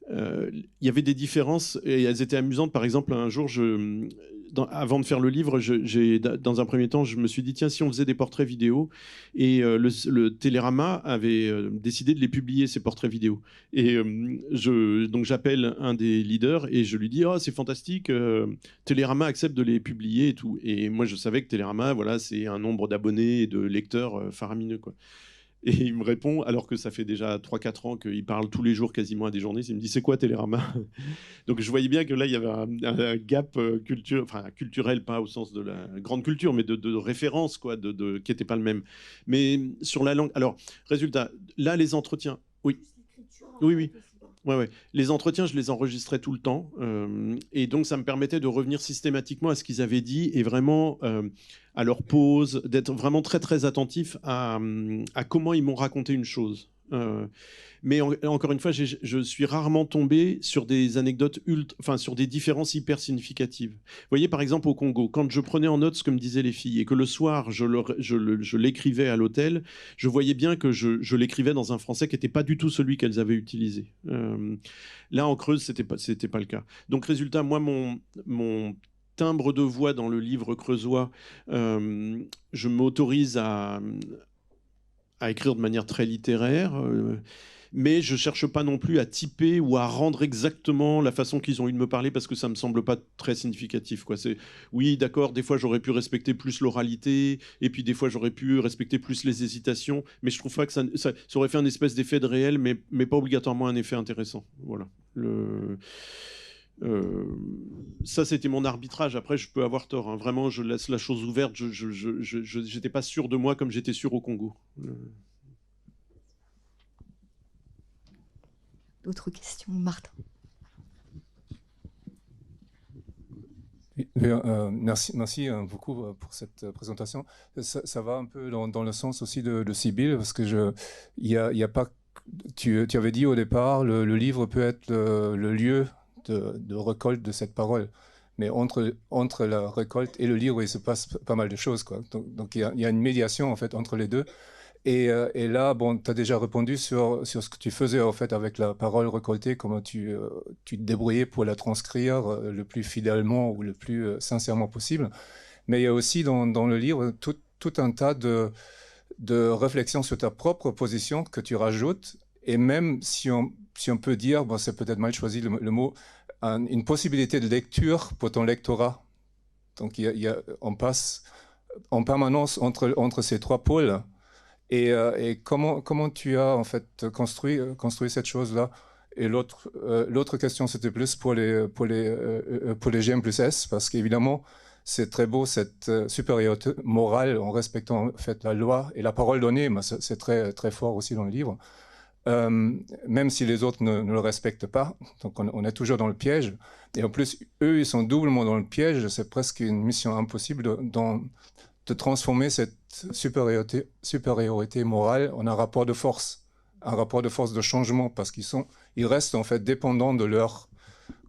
Il y avait des différences et elles étaient amusantes. Par exemple, un jour, avant de faire le livre, dans un premier temps, je me suis dit, tiens, si on faisait des portraits vidéo, et le Télérama avait décidé de les publier, ces portraits vidéo. Et donc j'appelle un des leaders et je lui dis, oh, c'est fantastique, Télérama accepte de les publier et tout. Et moi, je savais que Télérama, voilà, c'est un nombre d'abonnés et de lecteurs faramineux, quoi. Et il me répond, alors que ça fait déjà 3-4 ans qu'il parle tous les jours quasiment à des journalistes, il me dit, c'est quoi Télérama? Donc je voyais bien que là, il y avait un gap culturel, pas au sens de la grande culture, mais de référence, quoi, qui n'était pas le même. Mais sur la langue, alors, résultat, là, les entretiens, oui. Oui. Ouais. Les entretiens, je les enregistrais tout le temps. Et donc, ça me permettait de revenir systématiquement à ce qu'ils avaient dit et vraiment à leur pause, d'être vraiment très, très attentif à comment ils m'ont raconté une chose. Mais encore une fois, je suis rarement tombé sur des anecdotes sur des différences hyper significatives. Vous voyez, par exemple, au Congo, quand je prenais en note ce que me disaient les filles et que le soir, je l'écrivais à l'hôtel, je voyais bien que je l'écrivais dans un français qui n'était pas du tout celui qu'elles avaient utilisé. Là, en Creuse, c'était pas le cas. Donc, résultat, moi, timbre de voix dans le livre creusois, je m'autorise à écrire de manière très littéraire, mais je ne cherche pas non plus à typer ou à rendre exactement la façon qu'ils ont eu de me parler, parce que ça ne me semble pas très significatif, quoi. Oui, d'accord, des fois j'aurais pu respecter plus l'oralité, et puis des fois j'aurais pu respecter plus les hésitations, mais je trouve pas que ça aurait fait un espèce d'effet de réel, mais pas obligatoirement un effet intéressant. Voilà. Ça, c'était mon arbitrage. Après, je peux avoir tort, hein. Vraiment, je laisse la chose ouverte. Je n'étais pas sûr de moi comme j'étais sûr au Congo. D'autres questions, Martin? Merci beaucoup pour cette présentation. Ça va un peu dans le sens aussi de Sybille, parce que il y a pas. Tu avais dit au départ, le livre peut être le lieu de récolte de cette parole. Mais entre la récolte et le livre, il se passe pas mal de choses, quoi. Donc il y a une médiation en fait entre les deux. Et là, bon, tu as déjà répondu sur ce que tu faisais en fait avec la parole récoltée, comment tu te débrouillais pour la transcrire le plus fidèlement ou le plus sincèrement possible. Mais il y a aussi dans le livre tout un tas de réflexions sur ta propre position que tu rajoutes. Et même si on peut dire, bon, c'est peut-être mal choisi le mot, une possibilité de lecture pour ton lectorat. Donc on passe en permanence entre ces trois pôles. Et comment tu as en fait construit cette chose-là? Et l'autre question, c'était plus pour les GM+S, parce qu'évidemment, c'est très beau cette supériorité morale en respectant en fait la loi et la parole donnée, mais c'est très très fort aussi dans le livre. Même si les autres ne le respectent pas, donc on est toujours dans le piège. Et en plus, eux, ils sont doublement dans le piège. C'est presque une mission impossible de transformer cette supériorité morale en un rapport de force de changement, parce ils restent en fait dépendants de leur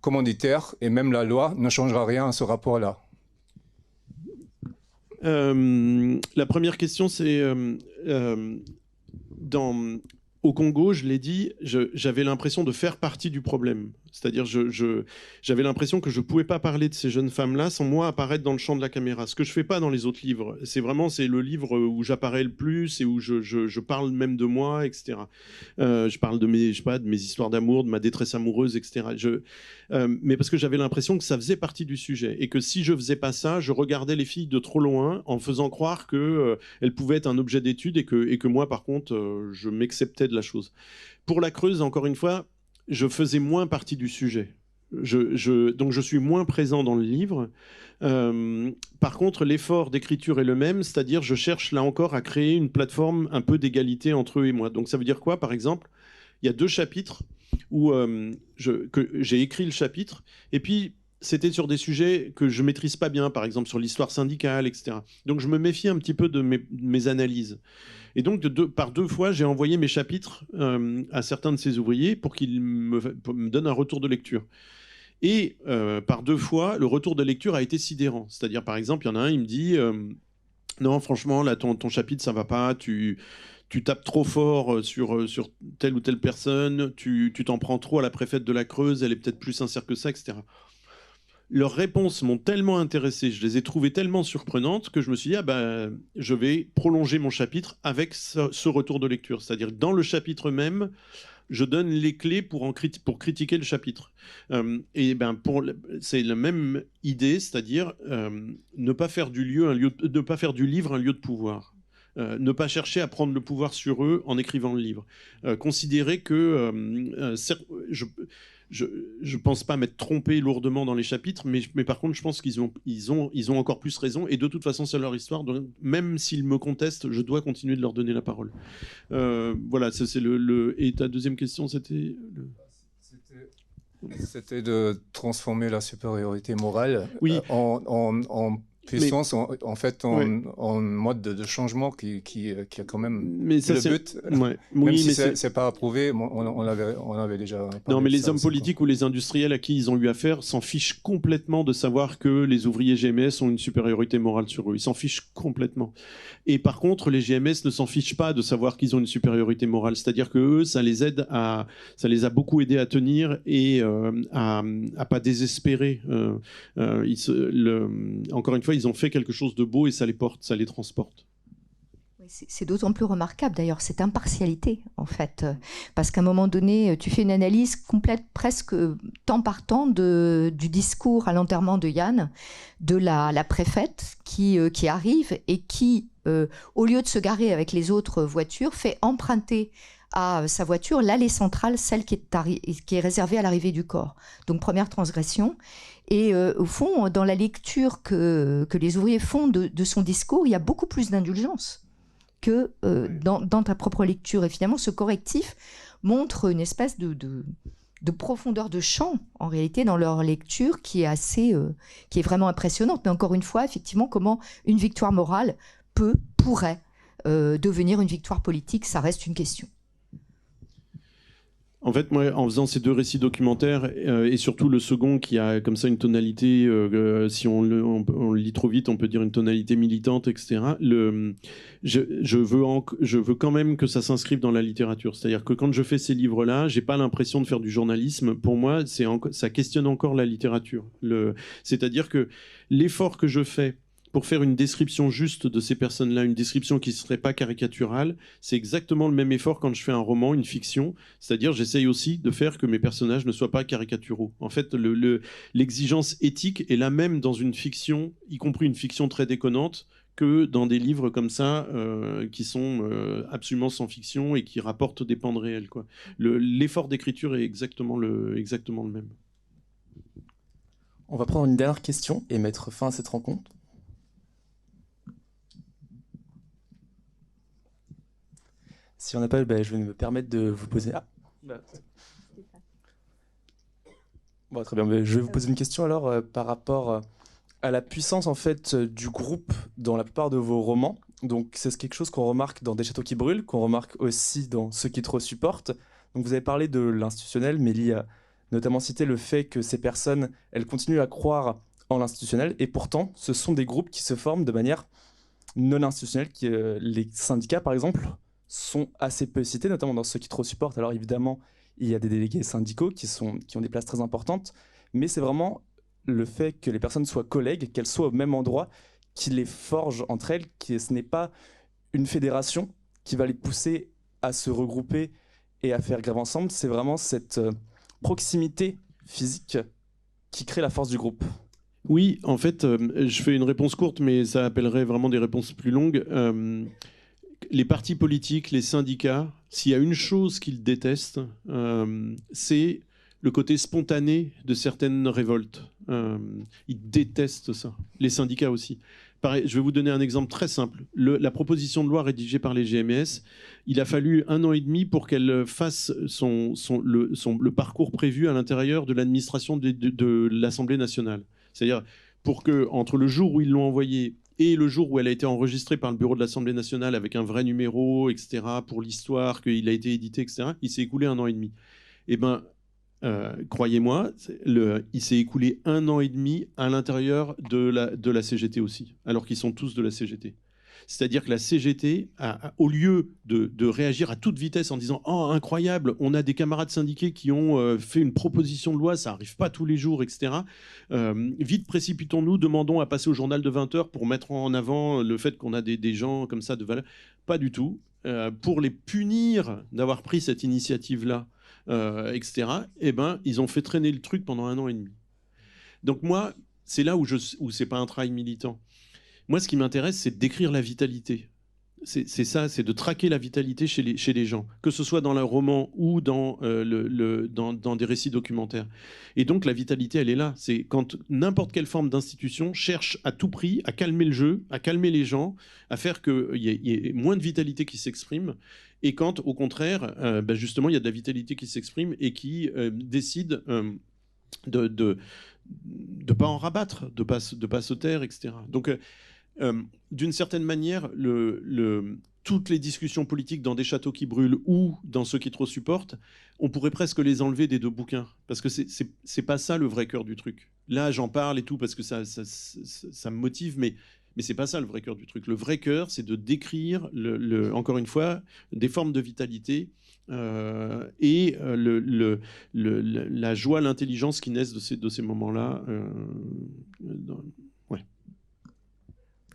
commanditaire, et même la loi ne changera rien à ce rapport-là. La première question, c'est au Congo, je l'ai dit, j'avais l'impression de faire partie du problème. C'est-à-dire, j'avais l'impression que je ne pouvais pas parler de ces jeunes femmes-là sans moi apparaître dans le champ de la caméra. Ce que je ne fais pas dans les autres livres. C'est le livre où j'apparais le plus et où je parle même de moi, etc. Je parle de mes histoires d'amour, de ma détresse amoureuse, etc. Mais parce que j'avais l'impression que ça faisait partie du sujet. Et que si je ne faisais pas ça, je regardais les filles de trop loin en faisant croire qu'elles pouvaient être un objet d'étude et que moi, par contre, je m'acceptais de la chose. Pour la Creuse, encore une fois, je faisais moins partie du sujet. Donc je suis moins présent dans le livre. Par contre, l'effort d'écriture est le même, c'est-à-dire je cherche là encore à créer une plateforme un peu d'égalité entre eux et moi. Donc ça veut dire quoi, par exemple? Il y a 2 chapitres où j'ai écrit le chapitre, et puis c'était sur des sujets que je maîtrise pas bien, par exemple sur l'histoire syndicale, etc. Donc je me méfie un petit peu de mes analyses. Et donc, par 2 fois, j'ai envoyé mes chapitres à certains de ces ouvriers pour qu'ils me donnent un retour de lecture. Et par 2 fois, le retour de lecture a été sidérant. C'est-à-dire, par exemple, il y en a un, il me dit non, franchement, là, ton chapitre, ça va pas, tu tapes trop fort sur telle ou telle personne, tu t'en prends trop à la préfète de la Creuse, elle est peut-être plus sincère que ça, etc. Leurs réponses m'ont tellement intéressé, je les ai trouvées tellement surprenantes que je me suis dit, je vais prolonger mon chapitre avec ce retour de lecture. C'est-à-dire, dans le chapitre même, je donne les clés pour critiquer le chapitre. C'est la même idée, c'est-à-dire ne pas faire du livre un lieu de pouvoir. Ne pas chercher à prendre le pouvoir sur eux en écrivant le livre. Considérer que je ne pense pas m'être trompé lourdement dans les chapitres, mais par contre, je pense qu'ils ont encore plus raison, et de toute façon, c'est leur histoire. Donc, même s'ils me contestent, je dois continuer de leur donner la parole. Voilà, ça, c'est Et ta deuxième question, c'était C'était de transformer la supériorité morale oui. en puissance en fait en mode de changement qui a quand même le but. Même si c'est pas approuvé, on avait déjà parlé. Non, mais les hommes politiques ou les industriels à qui ils ont eu affaire s'en fichent complètement de savoir que les ouvriers GMS ont une supériorité morale sur eux. Ils s'en fichent complètement. Et par contre, les GMS ne s'en fichent pas de savoir qu'ils ont une supériorité morale. C'est-à-dire que eux, ça les a beaucoup aidés à tenir et à pas désespérer. Encore une fois, ils ont fait quelque chose de beau et ça les porte, ça les transporte. C'est d'autant plus remarquable d'ailleurs cette impartialité en fait, parce qu'à un moment donné, tu fais une analyse complète presque temps par temps du discours à l'enterrement de Yann, de la préfète qui arrive et qui, au lieu de se garer avec les autres voitures, fait emprunter à sa voiture l'allée centrale, celle qui est réservée à l'arrivée du corps. Donc première transgression. Et au fond, dans la lecture que les ouvriers font de son discours, il y a beaucoup plus d'indulgence que dans ta propre lecture. Et finalement, ce correctif montre une espèce de profondeur de champ, en réalité, dans leur lecture, qui est vraiment impressionnante. Mais encore une fois, effectivement, comment une victoire morale pourrait devenir une victoire politique, ça reste une question. En fait, moi, en faisant ces deux récits documentaires, et surtout le second qui a comme ça une tonalité, si on le lit trop vite, on peut dire une tonalité militante, etc. Je veux quand même que ça s'inscrive dans la littérature. C'est-à-dire que quand je fais ces livres-là, j'ai pas l'impression de faire du journalisme. Pour moi, ça questionne encore la littérature. C'est-à-dire que l'effort que je fais pour faire une description juste de ces personnes-là, une description qui ne serait pas caricaturale, c'est exactement le même effort quand je fais un roman, une fiction. C'est-à-dire, j'essaye aussi de faire que mes personnages ne soient pas caricaturaux. En fait, l'exigence éthique est la même dans une fiction, y compris une fiction très déconnante, que dans des livres comme ça, qui sont absolument sans fiction et qui rapportent des pans de réel, quoi. L'effort d'écriture est exactement le même. On va prendre une dernière question et mettre fin à cette rencontre. Si on n'a pas, je vais me permettre de vous poser... Bon, très bien, je vais vous poser une question alors par rapport à la puissance en fait du groupe dans la plupart de vos romans. Donc c'est quelque chose qu'on remarque dans Des châteaux qui brûlent, qu'on remarque aussi dans Ceux qui te supportent. Donc vous avez parlé de l'institutionnel, Mélie a notamment cité le fait que ces personnes, elles continuent à croire en l'institutionnel et pourtant ce sont des groupes qui se forment de manière non institutionnelle. Les syndicats par exemple sont assez peu cités, notamment dans Ceux qui te supportent. Alors évidemment, il y a des délégués syndicaux qui ont des places très importantes, mais c'est vraiment le fait que les personnes soient collègues, qu'elles soient au même endroit, qui les forge entre elles, ce n'est pas une fédération qui va les pousser à se regrouper et à faire grève ensemble, c'est vraiment cette proximité physique qui crée la force du groupe. Oui, en fait, je fais une réponse courte, mais ça appellerait vraiment des réponses plus longues. Les partis politiques, les syndicats, s'il y a une chose qu'ils détestent, c'est le côté spontané de certaines révoltes. Ils détestent ça. Les syndicats aussi. Pareil, je vais vous donner un exemple très simple. La proposition de loi rédigée par les GMS, il a fallu 1 an et demi pour qu'elle fasse le parcours prévu à l'intérieur de l'administration de l'Assemblée nationale. C'est-à-dire, pour que, entre le jour où ils l'ont envoyée et le jour où elle a été enregistrée par le bureau de l'Assemblée nationale avec un vrai numéro, etc., pour l'histoire, qu'il a été édité, etc., il s'est écoulé 1 an et demi. Eh bien, croyez-moi, il s'est écoulé 1 an et demi à l'intérieur de la CGT aussi, alors qu'ils sont tous de la CGT. C'est-à-dire que la CGT, au lieu de réagir à toute vitesse en disant « Oh, incroyable, on a des camarades syndiqués qui ont fait une proposition de loi, ça n'arrive pas tous les jours, etc. Vite, précipitons-nous, demandons à passer au journal de 20 heures pour mettre en avant le fait qu'on a des gens comme ça de valeur. » Pas du tout. Pour les punir d'avoir pris cette initiative-là, etc., eh ben, ils ont fait traîner le truc pendant 1 an et demi. Donc moi, c'est là où c'est pas un travail militant. Moi, ce qui m'intéresse, c'est de décrire la vitalité. C'est ça, c'est de traquer la vitalité chez les gens, que ce soit dans le roman ou dans des récits documentaires. Et donc, la vitalité, elle est là. C'est quand n'importe quelle forme d'institution cherche à tout prix à calmer le jeu, à calmer les gens, à faire qu'il y ait moins de vitalité qui s'exprime. Et quand, au contraire, justement, il y a de la vitalité qui s'exprime et qui décide pas en rabattre, de pas se taire, etc. Donc, d'une certaine manière, toutes les discussions politiques dans Des châteaux qui brûlent ou dans Ceux qui trop supportent, on pourrait presque les enlever des deux bouquins, parce que c'est pas ça le vrai cœur du truc. Là, j'en parle et tout parce que ça me motive, mais c'est pas ça le vrai cœur du truc. Le vrai cœur, c'est de décrire, encore une fois, des formes de vitalité et la joie, l'intelligence qui naissent de ces moments-là. Ouais.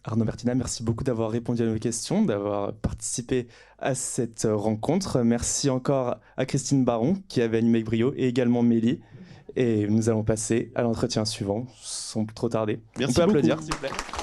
Arnaud Berthinat, merci beaucoup d'avoir répondu à nos questions, d'avoir participé à cette rencontre. Merci encore à Christine Baron qui avait animé avec brio et également Mélie. Et nous allons passer à l'entretien suivant sans trop tarder. Merci On peut beaucoup. applaudir, s'il vous plaît.